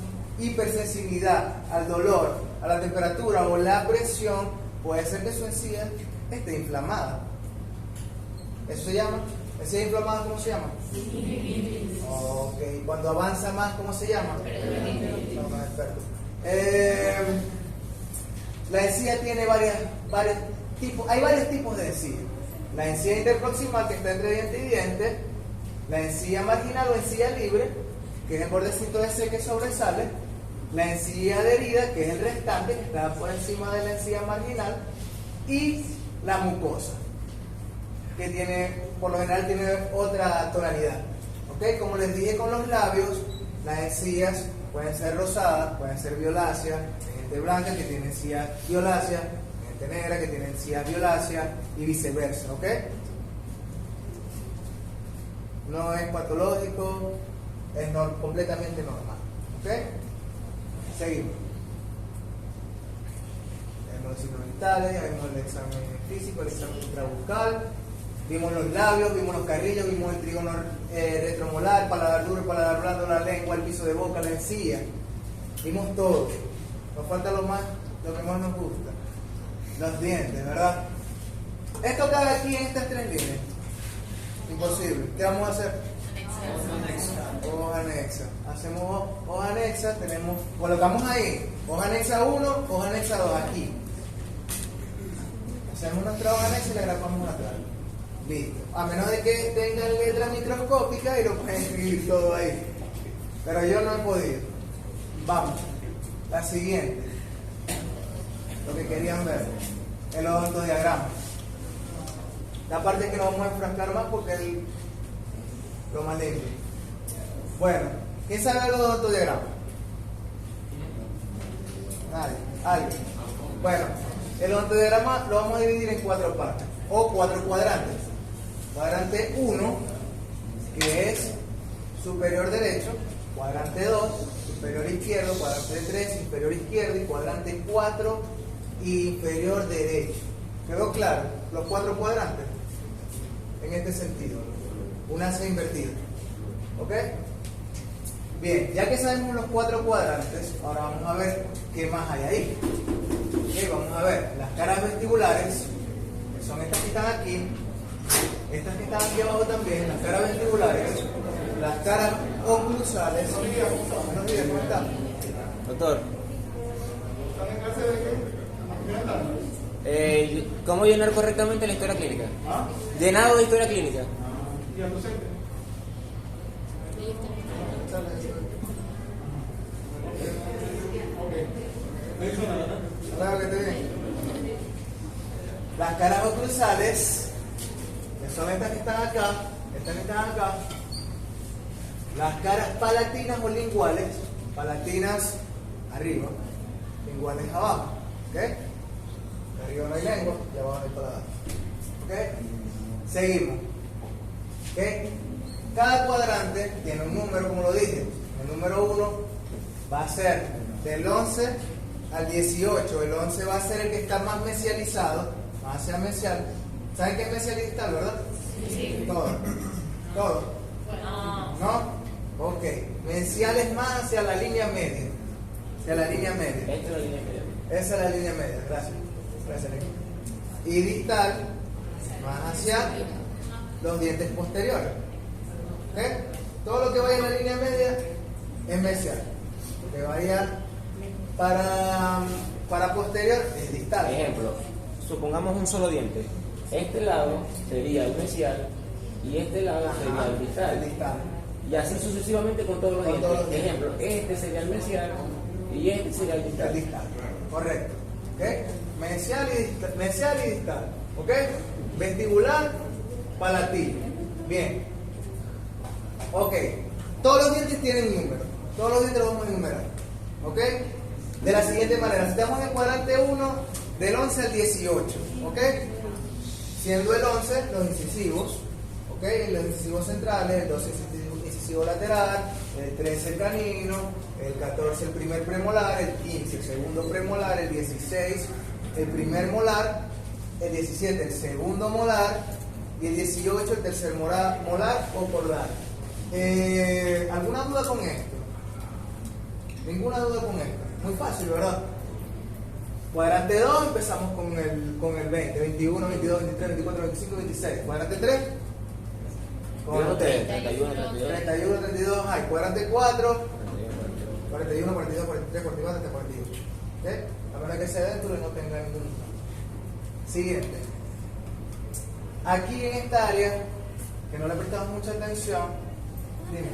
hipersensibilidad al dolor, a la temperatura o la presión, puede ser que su encía esté inflamada. ¿Eso se llama? ¿Encía inflamada cómo se llama? Ok, cuando avanza más, ¿cómo se llama? No, no, experto. La encía tiene varios tipos, hay varios tipos de encía. La encía interproximal, que está entre diente y diente, la encía marginal o encía libre, que es el bordecito de ese que sobresale, la encía adherida, que es el restante, que está por encima de la encía marginal, y la mucosa, que tiene, por lo general tiene otra tonalidad. ¿Ok? Como les dije con los labios, las encías pueden ser rosadas, pueden ser violáceas, hay gente blanca que tiene encías violáceas, hay gente negra que tiene encías violáceas y viceversa. ¿Ok? No es patológico, es completamente normal. ¿Ok? Seguimos. Vemos los signos vitales, ya vimos el examen físico, el examen intrabucal, vimos los labios, vimos los carrillos, vimos el trígono retromolar, paladar duro, paladar blando, la lengua, el piso de boca, la encía. Vimos todo. Nos falta lo que más nos gusta. Los dientes, ¿verdad? Esto cabe aquí en estas tres líneas. Imposible. ¿Qué vamos a hacer? Hoja anexa. Hacemos hoja anexa, colocamos ahí, hoja anexa 1, hoja anexa 2 aquí. Hacemos nuestra hoja anexa y la grabamos atrás. Listo. A menos de que tengan letra microscópica y lo pueden escribir todo ahí. Pero yo no he podido. Vamos. La siguiente. Lo que querían ver. El odontodiagrama. La parte que nos vamos a enfrascar más porque es lo más limpio. Bueno, ¿quién sabe el odontodiagrama? ¿Alguien? Bueno, el odontodiagrama lo vamos a dividir en 4 partes o 4 cuadrantes. Cuadrante 1, que es superior derecho, cuadrante 2, superior izquierdo, cuadrante 3, inferior izquierdo y cuadrante 4, inferior derecho. ¿Quedó claro? Los 4 cuadrantes en este sentido, un asa invertido. ¿Ok? Bien, ya que sabemos los 4 cuadrantes, ahora vamos a ver qué más hay ahí. Okay, vamos a ver las caras vestibulares, que son estas que están aquí, estas que están aquí abajo también, las caras vestibulares, las caras oclusales. Buenos días, ¿cómo están? Doctor. ¿Cómo llenar correctamente la historia clínica? Llenado de historia clínica. ¿Y al docente? Claro que te bien. Las caras oclusales, que son estas que están acá, estas que están acá. Las caras palatinas o linguales, palatinas arriba, linguales abajo. ¿Ok? Arriba no hay lengua y abajo no hay paladar. ¿Ok? Seguimos. ¿Ok? Cada cuadrante tiene un número, como lo dije. El número 1 va a ser del 11 al 18. El 11 va a ser el que está más mesializado, más hacia mesial. ¿Saben qué es mesial y distal, verdad? Sí. Todo. ¿No? Ok. Mesial es más hacia la línea media. Hacia la línea media. Esta es la línea media. Esa es la línea media, gracias. Gracias, Nico. Y distal, más hacia los dientes posteriores. ¿Ok? Todo lo que vaya en la línea media es mesial. Lo que vaya para posterior es distal. Ejemplo, supongamos un solo diente. Este lado sería el mesial y este lado sería el distal. El distal. Y así sucesivamente con todos los Con dientes. todos los dientes. Ejemplo, este sería el mesial y este sería el distal. El distal. Correcto. ¿Ok? Mesial y distal. ¿Ok? Vestibular, palatino. Bien. Ok. Todos los dientes tienen un número. Todos los dientes los vamos a enumerar. ¿Ok? De la siguiente manera. Estamos en el cuadrante 1 del 11 al 18. ¿Ok? Siendo el 11 los incisivos. ¿Ok? Los incisivos centrales, el 12 incisivo lateral, el 13 el canino, el 14 el primer premolar, el 15 el segundo premolar, el 16 el primer molar, el 17 el segundo molar y el 18 el tercer molar o cordal. ¿Alguna duda con esto? Ninguna duda con esto. Muy fácil, ¿verdad? Cuadrante 2 empezamos con el 20, 21, 22, 23, 24, 25, 26. Cuadrante 3 con el 31, 32. 31, 32. Hay cuadrante 4, 41, 42, 43, 44, hasta 48. ¿Ok? A menos que sea dentro y no tenga ningún. Siguiente. Aquí en esta área, que no le prestamos mucha atención, dime.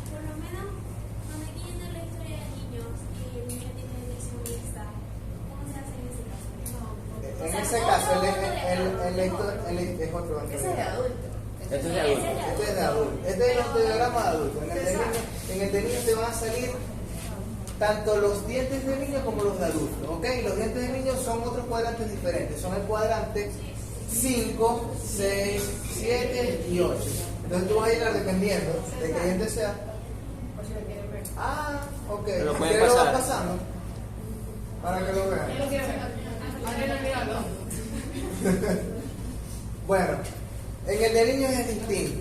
Por lo menos, cuando hay que llenar la historia de niños y el niño tiene elección mixta, ¿cómo se hace en ese caso? En ese caso, es otro. Ese es de adulto. Este es de adulto. Este es de adulto. Este es el diagrama de adulto. En el de niño te van a salir tanto los dientes de niño como los de adulto. ¿Ok? Los dientes de niño son otros cuadrantes diferentes. Son el cuadrante 5, 6, 7 y 8. Entonces tú vas a ir dependiendo de qué diente sea. Por si lo quieren ver. Ah, ok. Lo Si pueden quieres lo vas pasar. pasando para que lo vean. Yo lo quiero ver. Ahora no mirarlo. Bueno, en el de niños es distinto.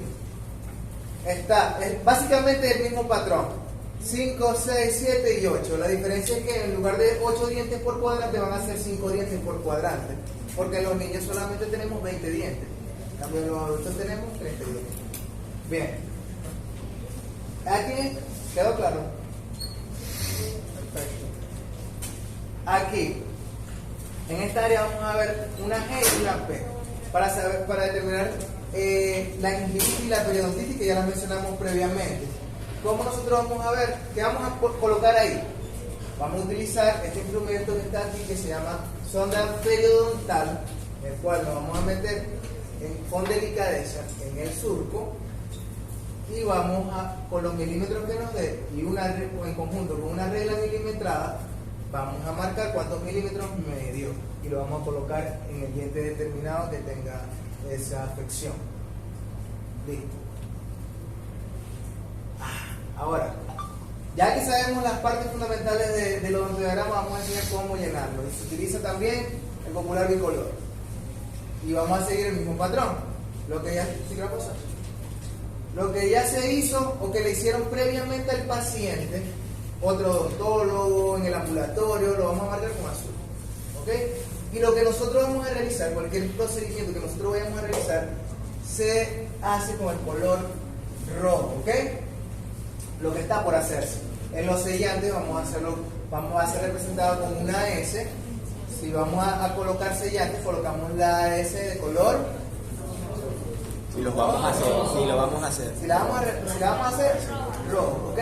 Es básicamente el mismo patrón. 5, 6, 7 y 8. La diferencia es que en lugar de 8 dientes por cuadrante van a ser 5 dientes por cuadrante. Porque los niños solamente tenemos 20 dientes. En cambio los adultos tenemos 30 dientes. Bien. Aquí, ¿quedó claro? Perfecto. Aquí, en esta área vamos a ver una G y una P. Para determinar la gingivitis y la periodontitis, que ya la mencionamos previamente. ¿Cómo nosotros vamos a ver? ¿Qué vamos a colocar ahí? Vamos a utilizar este instrumento que está aquí, que se llama sonda periodontal, el cual nos vamos a meter con delicadeza en el surco y vamos a, con los milímetros que nos dé y en conjunto con una regla milimetrada, vamos a marcar cuántos milímetros me dio y lo vamos a colocar en el diente determinado que tenga esa afección. Listo. Ahora, ya que sabemos las partes fundamentales de los odontogramas, vamos a enseñar cómo llenarlo. Y se utiliza también el popular bicolor. Y vamos a seguir el mismo patrón. Lo que ya se hizo o que le hicieron previamente al paciente, otro odontólogo en el ambulatorio, lo vamos a marcar con azul. ¿Ok? Y lo que nosotros vamos a realizar, cualquier procedimiento que nosotros vayamos a realizar, se hace con el color rojo. ¿Ok? Lo que está por hacerse. En los sellantes vamos a hacer representado con una S. Si vamos a colocar sellantes, colocamos la S de color. Y los vamos a hacer. Sí, lo vamos a hacer. Si la vamos a hacer, rojo, ¿ok?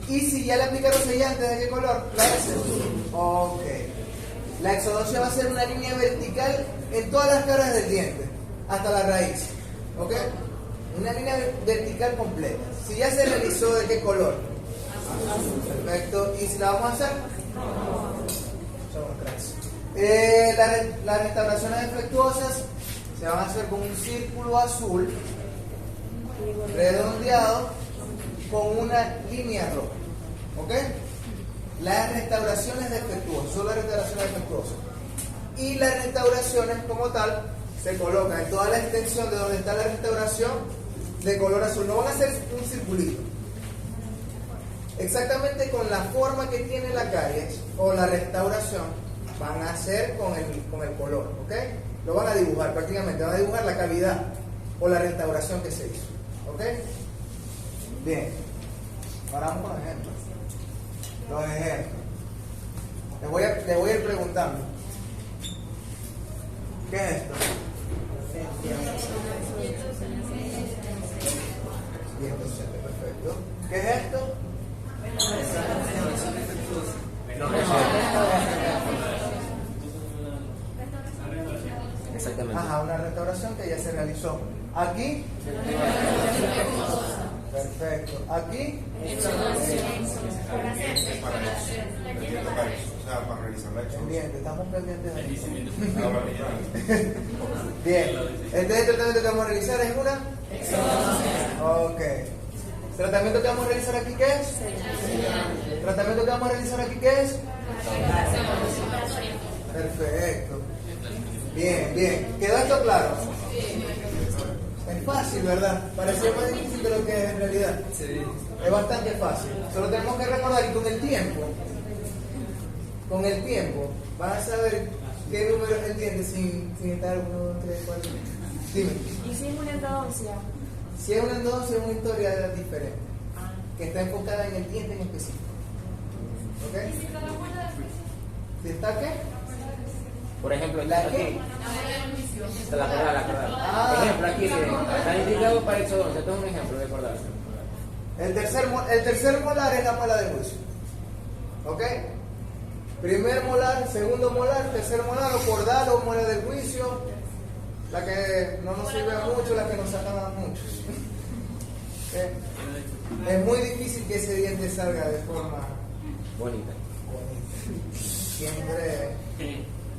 Y si ya le aplicaron sellantes, ¿de qué color? La S. Ok. La exodoncia va a ser una línea vertical en todas las caras del diente, hasta la raíz. ¿Ok? Una línea vertical completa. Si ya se realizó, ¿de qué color? Perfecto. ¿Y si la vamos a hacer? Las restauraciones defectuosas se van a hacer con un círculo azul redondeado con una línea roja. ¿Ok? Las restauraciones defectuosas, son las restauraciones defectuosas. Y las restauraciones como tal se colocan en toda la extensión de donde está la restauración de color azul. No van a ser un circulito. Exactamente con la forma que tiene la caries o la restauración van a hacer con el color. ¿Ok? Lo van a dibujar prácticamente. Van a dibujar la cavidad o la restauración que se hizo. ¿Ok? Bien. Ahora vamos con los ejemplos. Los ejemplos. Les voy a ir preguntando. ¿Qué es esto? 107, perfecto. ¿Qué es esto? Exactamente. Ajá, una restauración que ya se realizó. Aquí. Perfecto. Aquí. Para realizar la Pendiente, estamos pendientes de eso. exposición. Bien. Este tratamiento que vamos a realizar es una. Ok. ¿Tratamiento que vamos a realizar aquí qué es? ¿Tratamiento que vamos a realizar aquí qué es? Perfecto. Bien, bien. ¿Quedó esto claro? fácil, ¿verdad? Parecía más difícil de lo que es en realidad. Sí. Es bastante fácil. Solo tenemos que recordar que con el tiempo, vas a saber qué número entiendes sin estar 1, 2, 3, 4. Dime. ¿Y si es una endodoncia? Si es una endodoncia, es una historia diferente, que está enfocada en el diente en específico. ¿Ok? ¿Y si está la cuerda del juicio? ¿Si está qué? Por ejemplo, ¿La aquí, qué? está la cordal. Ah. Ejemplo, aquí está indicado para exodoncia. Esto es un ejemplo de cordal. El tercer molar es la muela del juicio. ¿Ok? Primer molar, segundo molar, tercer molar, o cordal o muela del juicio. La que no nos sirve a mucho, la que nos sacan a muchos. ¿Ok? Es muy difícil que ese diente salga de forma Bonita. bonita. Siempre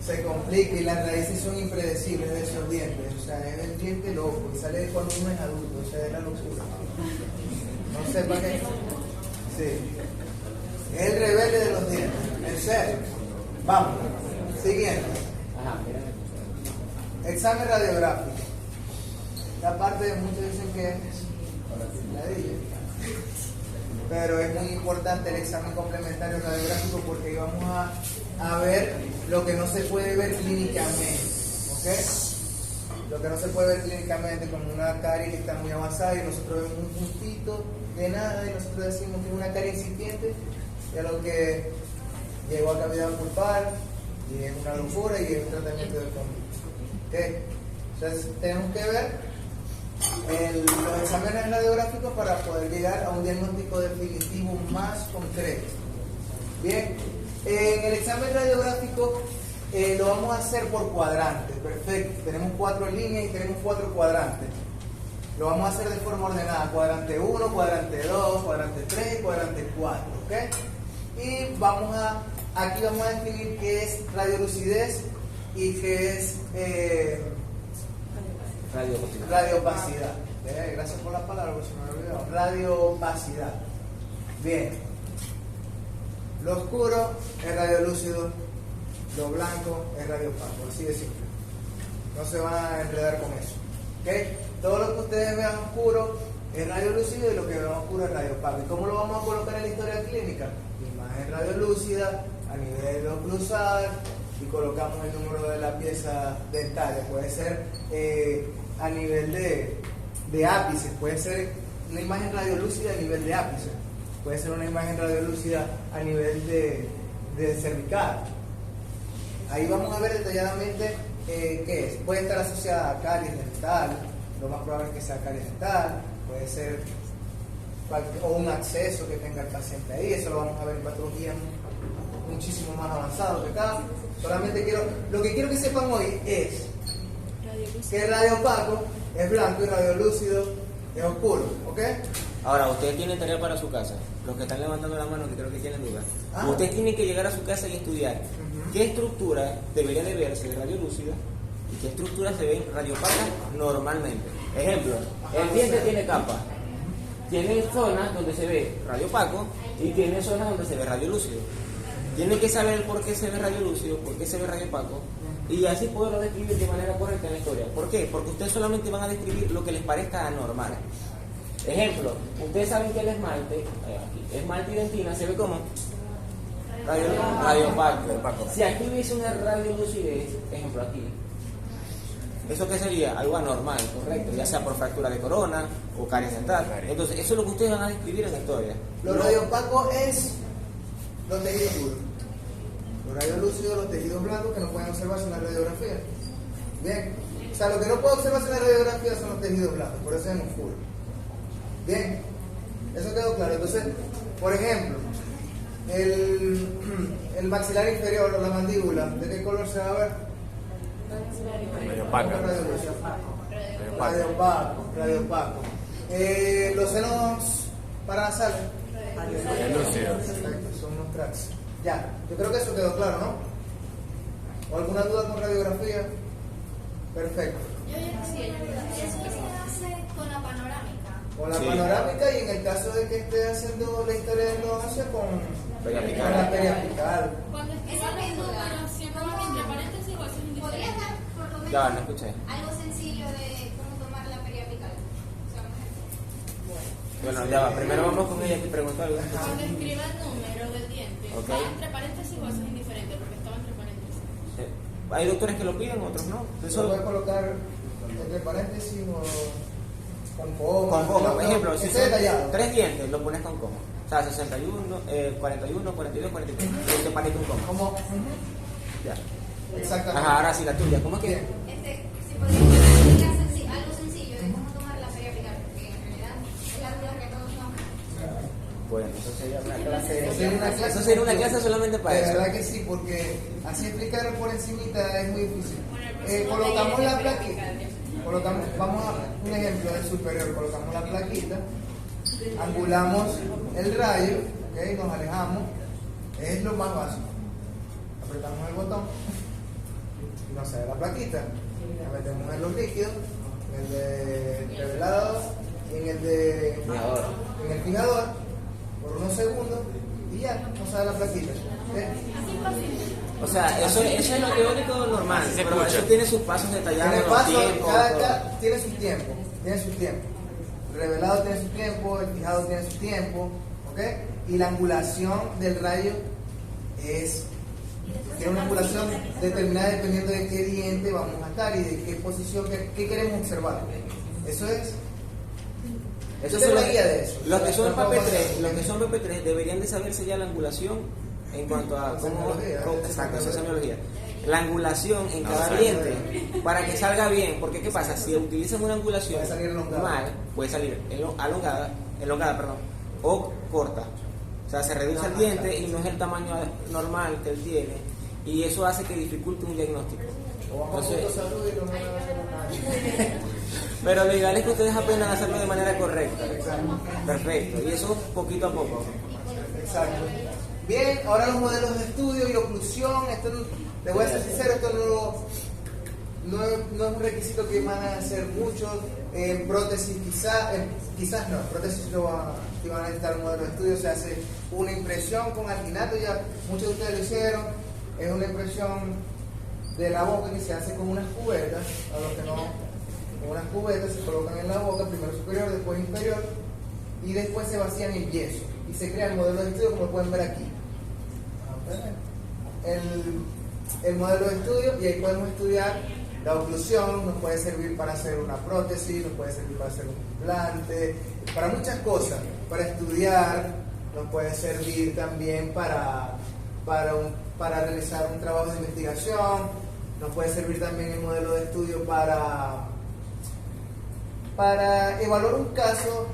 se complica y las raíces son impredecibles de esos dientes. O sea, es el diente loco y sale de cuando uno es adulto. O sea, es la locura. No sé para qué. Sí. Es el rebelde de los dientes. En serio. Vamos. Siguiente. Ajá, mira. Examen radiográfico. La parte de muchos dicen que es ladilla. Pero es muy importante el examen complementario radiográfico porque ahí vamos a ver lo que no se puede ver clínicamente. ¿Ok? Lo que no se puede ver clínicamente, como una carie que está muy avanzada y nosotros vemos un puntito de nada y nosotros decimos que es una carie incipiente, y a lo que llegó a cavidad pulpar y es una locura y es un tratamiento de conducta. ¿Ok? Entonces tenemos que ver los exámenes radiográficos para poder llegar a un diagnóstico definitivo más concreto. Bien, en el examen radiográfico lo vamos a hacer por cuadrantes. Perfecto, tenemos 4 líneas y tenemos 4 cuadrantes. Lo vamos a hacer de forma ordenada: cuadrante 1, cuadrante 2, cuadrante 3 y cuadrante 4. ¿Ok? Y aquí vamos a definir qué es radiolucidez y qué es radiopacidad. Gracias por las palabras, se me olvidó. Radiopacidad. Bien. Lo oscuro es radiolúcido, lo blanco es radiopaco. Así de simple. No se van a enredar con eso. ¿Okay? Todo lo que ustedes vean oscuro es radiolúcido y lo que vean oscuro es radiopaco. ¿Y cómo lo vamos a colocar en la historia clínica? Imagen radiolúcida a nivel oclusal y colocamos el número de la pieza dentaria. Puede ser a nivel de ápice, puede ser una imagen radiolúcida a nivel de ápice, puede ser una imagen radiolúcida a nivel de cervical. Ahí vamos a ver detalladamente qué es. Puede estar asociada a caries dental, lo más probable es que sea caries dental, puede ser o un acceso que tenga el paciente ahí. Eso lo vamos a ver en patología muchísimo más avanzado que acá. Solamente lo que quiero que sepan hoy es que el radiopaco es blanco y radiolúcido es oscuro. ¿Ok? Ahora, ustedes tienen tarea para su casa. Los que están levantando la mano, que creo que tienen dudas. Ah. Ustedes tienen que llegar a su casa y estudiar qué estructura debería de verse radiolúcida y qué estructuras se ven radiopacas normalmente. Ejemplo, el diente tiene capa. Tiene zonas donde se ve radiopaco y tiene zonas donde se ve radiolúcido. Tienen que saber por qué se ve radiolúcido, por qué se ve radiopaco, y así poderlo describir de manera correcta en la historia. ¿Por qué? Porque ustedes solamente van a describir lo que les parezca anormal. Ejemplo, ustedes saben que el esmalte y dentina se ve como radiopaco. Si aquí hubiese una radiolucidez, ejemplo aquí, ¿eso qué sería? Algo anormal, correcto, ya sea por fractura de corona o caries dental. Entonces, eso es lo que ustedes van a describir en la historia. Lo radiopaco es los tejidos duros. Los radiolúcidos, los tejidos blancos que no pueden observarse en la radiografía. Bien. O sea, lo que no puede observarse en la radiografía son los tejidos blancos, por eso es en oscuro. Bien. Eso quedó claro. Entonces, por ejemplo, el maxilar inferior o la mandíbula, ¿de qué color se va a ver? Radiopaco. Los senos paranasales. Perfecto, son unos cracks. Ya, yo creo que eso quedó claro, ¿no? ¿O alguna duda con radiografía? Perfecto. Eso se hace con la panorámica. Con la Sí. panorámica, y en el caso de que esté haciendo la historia de endodoncia con la periapical. Cuando esa médula, pero siempre entre paréntesis o eso es ¿Podrías indiferente. dar por lo menos Ya, no escuché. algo sencillo de cómo tomar la periapical? Bueno, ya va. Primero vamos con ella que preguntó algo. Cuando escriba el número del diente, Ok. ¿va entre paréntesis o eso es indiferente? Porque estaba entre paréntesis. Hay doctores que lo piden, otros no. Eso lo puedes colocar entre paréntesis o con coma. Con coma, por ejemplo, si esté son detallado. 3 dientes, lo pones con coma. O sea, 61, 41, 42, 43. Y te pones un coma. Como, Ya. exactamente. Ajá, ahora sí la tuya. ¿Cómo es que? Bien. Si podríamos explicar algo sencillo de cómo tomar la periódica, porque en realidad es la duda que todos nos. Bueno, eso sería una clase. Sería una clase Eso sería una clase solamente para De eso. verdad que sí, porque así explicarlo por encimita es muy difícil. Bueno, el próximo Colocamos taller la de plaquita, periódica. vamos a un ejemplo del superior, colocamos la plaquita, angulamos el rayo, ¿ok? Nos alejamos, es lo más básico. Apretamos el botón y nos sale la plaquita. La metemos en los líquidos, en el de revelado y en el de Fijador. en el fijador por unos segundos y ya nos sale la plaquita. ¿Ok? O sea, eso es lo teórico normal, Así se pero escucha. eso tiene sus pasos detallados, Tiene los paso, tiempos, todo. cada tiene su tiempo, tiene su tiempo. El revelado tiene su tiempo, el fijado tiene su tiempo, ¿ok? Y la angulación del rayo tiene una angulación determinada dependiendo de qué diente vamos a estar y de qué posición, qué queremos observar. Eso es. Eso Yo son tengo los, una guía de eso. los que son No puedo PP3, pasar. los que son PP3 deberían de saberse ya la angulación en cuanto a cómo, exacto, esa semiología. La angulación en cada diente para que salga bien, porque ¿qué pasa? Si utilizan una angulación Puede salir elongada. mal, puede salir elongada, perdón, o corta. O sea, se reduce el diente y no es el tamaño normal que él tiene, y eso hace que dificulte un diagnóstico. O vamos a Entonces, punto salud y no me van a hacer nada. pero lo ideal es que ustedes aprendan a hacerlo de manera correcta. Perfecto, y eso poquito a poco. Exacto. Bien, ahora los modelos de estudio y oclusión. Esto, les voy a ser sincero, esto no es un requisito que van a hacer muchos. En prótesis quizás no, en prótesis sí van a necesitar un modelo de estudio. Se hace una impresión con alginato, ya muchos de ustedes lo hicieron. Es una impresión de la boca que se hace con unas cubetas, a los que no, con unas cubetas se colocan en la boca, primero superior, después inferior, y después se vacían en yeso y se crea el modelo de estudio como pueden ver aquí. El modelo de estudio, y ahí podemos estudiar la oclusión, nos puede servir para hacer una prótesis, nos puede servir para hacer un implante, para muchas cosas, para estudiar, nos puede servir también para realizar un trabajo de investigación, nos puede servir también el modelo de estudio para evaluar un caso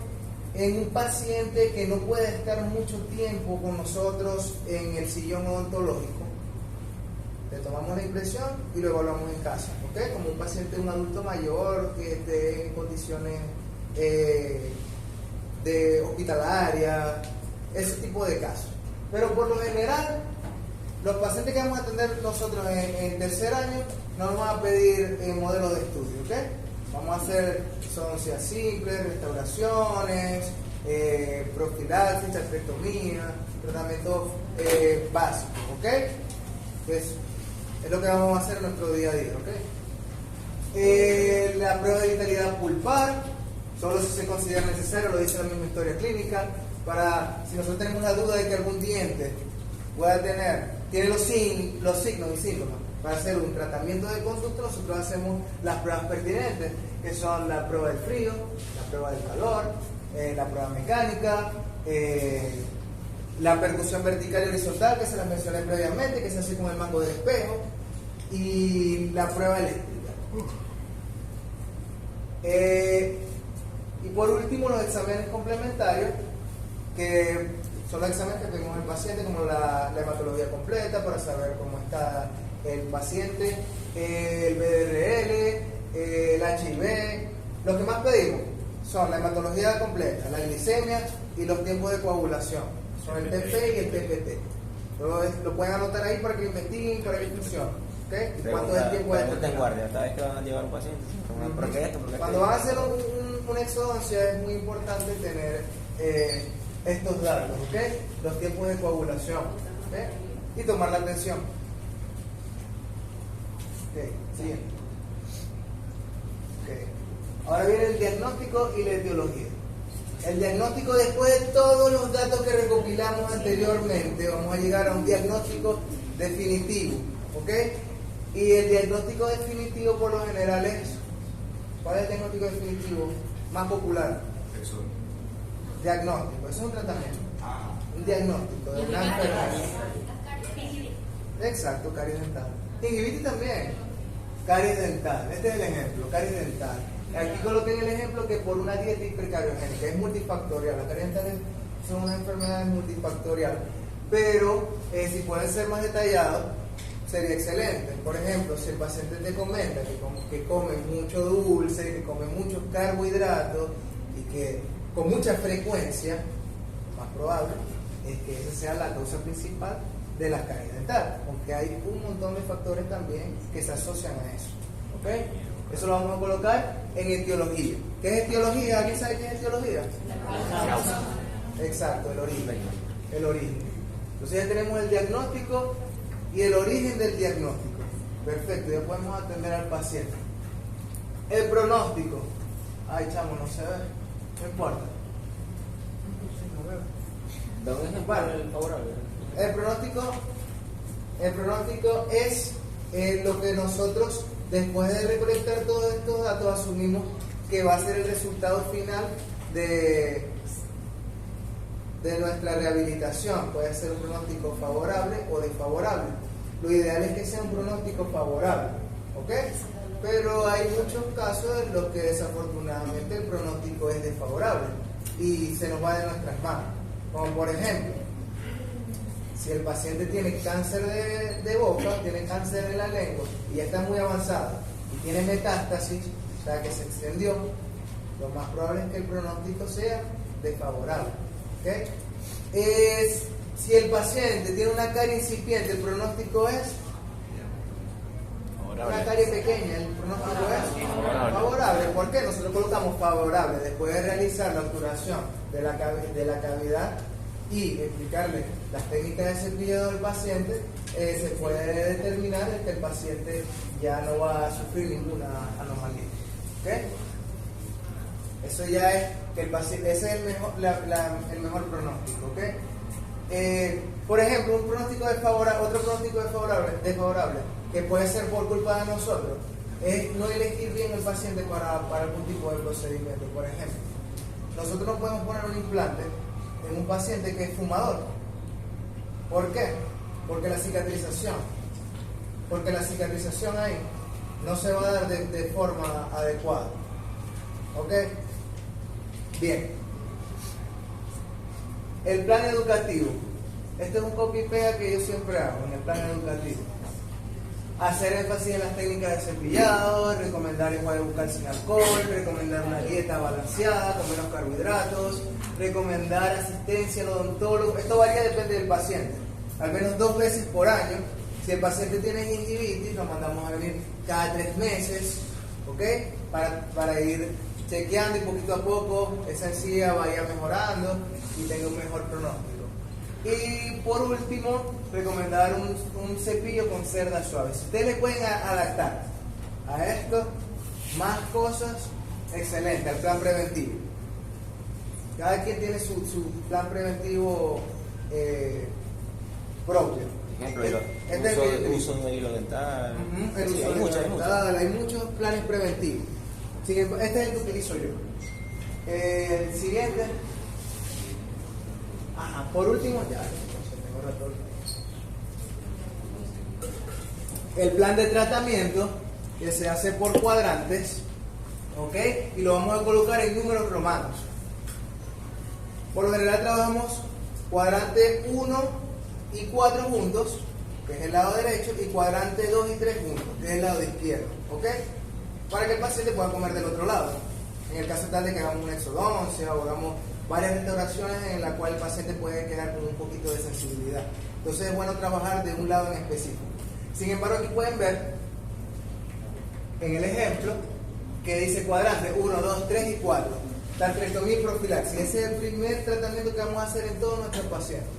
en un paciente que no puede estar mucho tiempo con nosotros en el sillón odontológico. Le tomamos la impresión y lo evaluamos en casa, ¿ok? Como un paciente, un adulto mayor que esté en condiciones de hospitalaria, ese tipo de casos. Pero por lo general, los pacientes que vamos a atender nosotros en tercer año no nos van a pedir modelo de estudio, ¿ok? Vamos a hacer zoonoses simples, restauraciones, profilaxis, artrectomía, tratamientos básicos, ¿ok? Pues es lo que vamos a hacer en nuestro día a día, ¿ok? La prueba de vitalidad pulpar, solo si se considera necesario, lo dice la misma historia clínica, para si nosotros tenemos la duda de que algún diente tiene los signos y síntomas para hacer un tratamiento de conducto, nosotros hacemos las pruebas pertinentes, que son la prueba del frío, la prueba del calor, la prueba mecánica, la percusión vertical y horizontal, que se las mencioné previamente, que se hace con el mango del espejo, y la prueba eléctrica. Y por último, los exámenes complementarios, que son los exámenes que pedimos al paciente, como la hematología completa, para saber cómo está el paciente, el BDRL, el HIV. Los que más pedimos son la hematología completa, la glicemia y los tiempos de coagulación. Son el TP y el TPT. Lo pueden anotar ahí para que investiguen, para que funcione. ¿Okay? ¿Y cuánto es el tiempo de Pregunta en guardia, cada vez que van a llevar un paciente. ¿Por qué esto? ¿Por qué Cuando aquello? van a hacer una exodoncia es muy importante tener estos datos, ¿ok? Los tiempos de coagulación, ¿ok? Y tomar la atención. Ok, siguiente. Ok. Ahora viene el diagnóstico y la etiología. El diagnóstico, después de todos los datos que recopilamos anteriormente, vamos a llegar a un diagnóstico definitivo, ¿ok? Y el diagnóstico definitivo por lo general es, ¿cuál es el diagnóstico definitivo más popular? Eso. Diagnóstico, eso es un tratamiento, un diagnóstico de una enfermedad. Exacto, caries dental. Gingivitis también, caries dental. Este es el ejemplo, caries dental. Aquí coloqué el ejemplo que por una dieta hipercariogénica es multifactorial. Las caries dentales son unas enfermedades multifactoriales. Pero si pueden ser más detallados, sería excelente. Por ejemplo, si el paciente te comenta que come mucho dulce, que come muchos carbohidratos y que con mucha frecuencia, más probable es que esa sea la causa principal de las caries dentales, aunque hay un montón de factores también que se asocian a eso. ¿Ok? Eso lo vamos a colocar en etiología. ¿Qué es etiología? ¿Alguien sabe qué es etiología? Exacto, el origen. El origen. Entonces ya tenemos el diagnóstico y el origen del diagnóstico. Perfecto, ya podemos atender al paciente. El pronóstico. Ay, chamo, no se ve. No importa. No veo. Da un ejemplo favorable. El pronóstico es lo que nosotros, después de recolectar todos estos datos, asumimos que va a ser el resultado final de nuestra rehabilitación. Puede ser un pronóstico favorable o desfavorable. Lo ideal es que sea un pronóstico favorable, ¿ok? Pero hay muchos casos en los que desafortunadamente el pronóstico es desfavorable y se nos va de nuestras manos. Como por ejemplo, si el paciente tiene cáncer de boca, tiene cáncer de la lengua y ya está muy avanzado y tiene metástasis, o sea que se extendió, lo más probable es que el pronóstico sea desfavorable. ¿Okay? Si el paciente tiene una carie incipiente, el pronóstico es una carie pequeña, el pronóstico es favorable. ¿Por qué? Nosotros colocamos favorable después de realizar la obturación de la cavidad y explicarle las técnicas de cepillado al paciente, se puede determinar que el paciente ya no va a sufrir ninguna anomalía. ¿Okay? Eso ya es que el paciente, ese es el mejor pronóstico. ¿Okay? Por ejemplo, un pronóstico desfavorable, otro pronóstico desfavorable, que puede ser por culpa de nosotros, es no elegir bien el paciente para algún tipo de procedimiento. Por ejemplo, nosotros no podemos poner un implante en un paciente que es fumador. ¿Por qué? Porque la cicatrización ahí no se va a dar de forma adecuada. ¿Ok? Bien. El plan educativo. Este es un copy y pega que yo siempre hago en el plan educativo. Hacer énfasis en las técnicas de cepillado, recomendar enjuague bucal sin alcohol, recomendar una dieta balanceada con menos carbohidratos, recomendar asistencia al odontólogo. Esto varía, depende del paciente. Al menos 2 veces por año. Si el paciente tiene gingivitis, lo mandamos a venir cada 3 meses, ¿ok? Para ir chequeando y poquito a poco esa encía vaya mejorando y tenga un mejor pronóstico. Y por último, recomendar un cepillo con cerdas suaves. Si ustedes le pueden adaptar a esto más cosas, excelente, al plan preventivo. Cada quien tiene su plan preventivo propio. Por ejemplo, el uso del hilo dental. El uso del hilo dental, hay muchos planes preventivos. Este es el que utilizo yo. El siguiente. Por último, el plan de tratamiento que se hace por cuadrantes, ¿ok? Y lo vamos a colocar en números romanos. Por lo general trabajamos cuadrante 1 y 4 juntos, que es el lado derecho, y cuadrante 2 y 3 juntos, que es el lado izquierdo, ¿ok? Para que el paciente pueda comer del otro lado. En el caso tal de que hagamos una exodoncia o hagamos varias restauraciones en las cuales el paciente puede quedar con un poquito de sensibilidad. Entonces es bueno trabajar de un lado en específico. Sin embargo, aquí pueden ver en el ejemplo que dice cuadrante 1, 2, 3 y 4. Tartrectomía y profilaxis. Ese es el primer tratamiento que vamos a hacer en todos nuestros pacientes.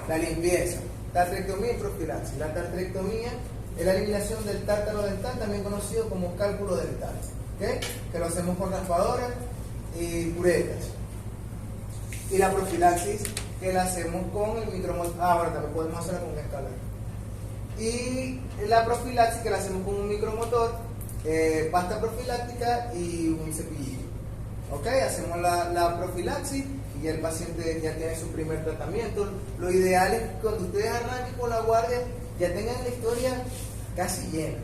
La limpieza. Tartrectomía y profilaxis. La tartrectomía es la eliminación del tártaro dental, también conocido como cálculo dental. ¿Okay? Que lo hacemos con raspadoras y curetas. Y la profilaxis que la hacemos con el micromotor. Bueno, también podemos hacerla con un escáner. Y la profilaxis que la hacemos con un micromotor, pasta profiláctica y un cepillito. ¿Ok? Hacemos la profilaxis y el paciente ya tiene su primer tratamiento. Lo ideal es que cuando ustedes arranquen con la guardia ya tengan la historia casi llena.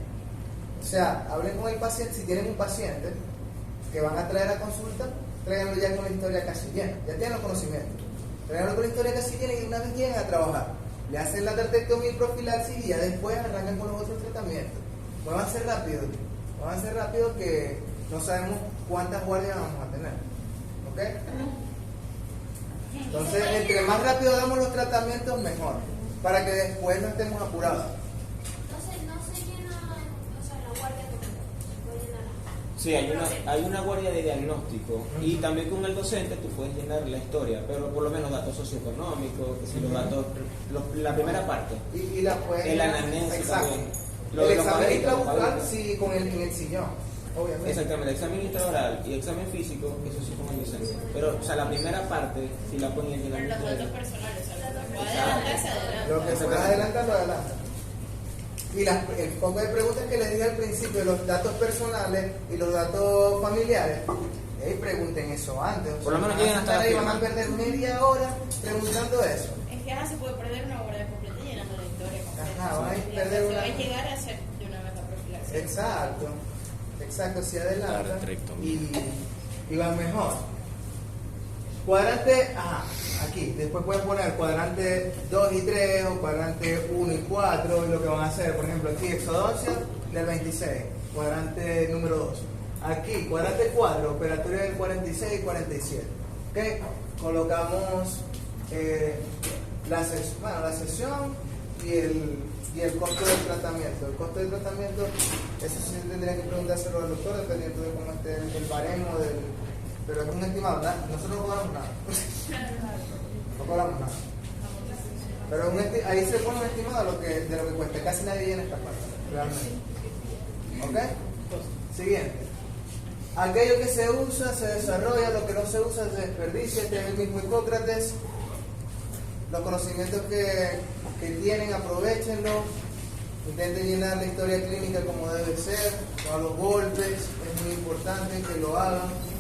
O sea, hablen con el paciente. Si tienen un paciente que van a traer a consulta, tráiganlo ya con la historia casi llena. Ya tienen los conocimientos. Tráiganlo con la historia casi llena y de una vez llegan a trabajar. Le hacen la traqueotomía y profilaxis y ya después arrancan con los otros tratamientos. Muévanse rápido que no sabemos cuántas guardias vamos a tener. ¿Ok? Entonces, entre más rápido damos los tratamientos, mejor. Para que después no estemos apurados. Entonces, no se llena, o sea, la guardia completa. Se puede llenar. Sí, hay una guardia de diagnóstico y también con el docente tú puedes llenar la historia, pero por lo menos datos socioeconómicos, que si los datos, la primera parte. Y la pueden. El anamnesis Exacto. también. El examen los intrabucal, papeles. sí, en el sillón, obviamente. Exactamente, el examen intraoral y examen físico, eso sí con el docente. Pero, o sea, la primera parte, si la ponen en la Pero los historia. datos personales, o sea, lo que puede adelantarse, adelanta. Lo que puedas adelantar, lo adelanta. Y el poco de preguntas que les dije al principio, los datos personales y los datos familiares, pregunten eso antes. Por lo menos lleguen hasta la y van firma. a perder media hora preguntando eso. Es que se puede perder una guardia completa llenando la historia completa. Ajá, van a Y perder se una- va a llegar a hacer de una vez la profilaxis. Exacto, si adelanta Claro, y van mejor. Cuadrante, aquí, después pueden poner cuadrante 2 y 3 o cuadrante 1 y 4 y lo que van a hacer, por ejemplo, aquí exodoncia del 26, cuadrante número 2. Aquí, cuadrante 4, operatoria del 46 y 47. ¿Ok? Colocamos la sesión y el costo del tratamiento. El costo del tratamiento, eso sí tendrían que preguntárselo al doctor, dependiendo de cómo esté el baremo pero es un estimado, ¿verdad? Nosotros no cobramos nada. No cobramos nada. Pero ahí se pone un estimado de lo que cuesta. Casi nadie llena esta parte, realmente. ¿Ok? Siguiente. Aquello que se usa se desarrolla, lo que no se usa se desperdicia. Este es el mismo Hipócrates. Los conocimientos que tienen, aprovechenlos. Intenten llenar la historia clínica como debe ser, con los golpes. Es muy importante que lo hagan.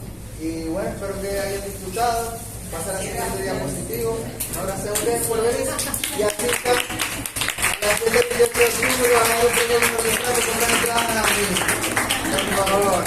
Y bueno, espero que hayan disfrutado. Pasar al siguiente diapositivo. Ahora se ustedes por venir. Y así está. La siguiente diapositiva, vamos a tener un resultado con una entrada a mí. Por favor.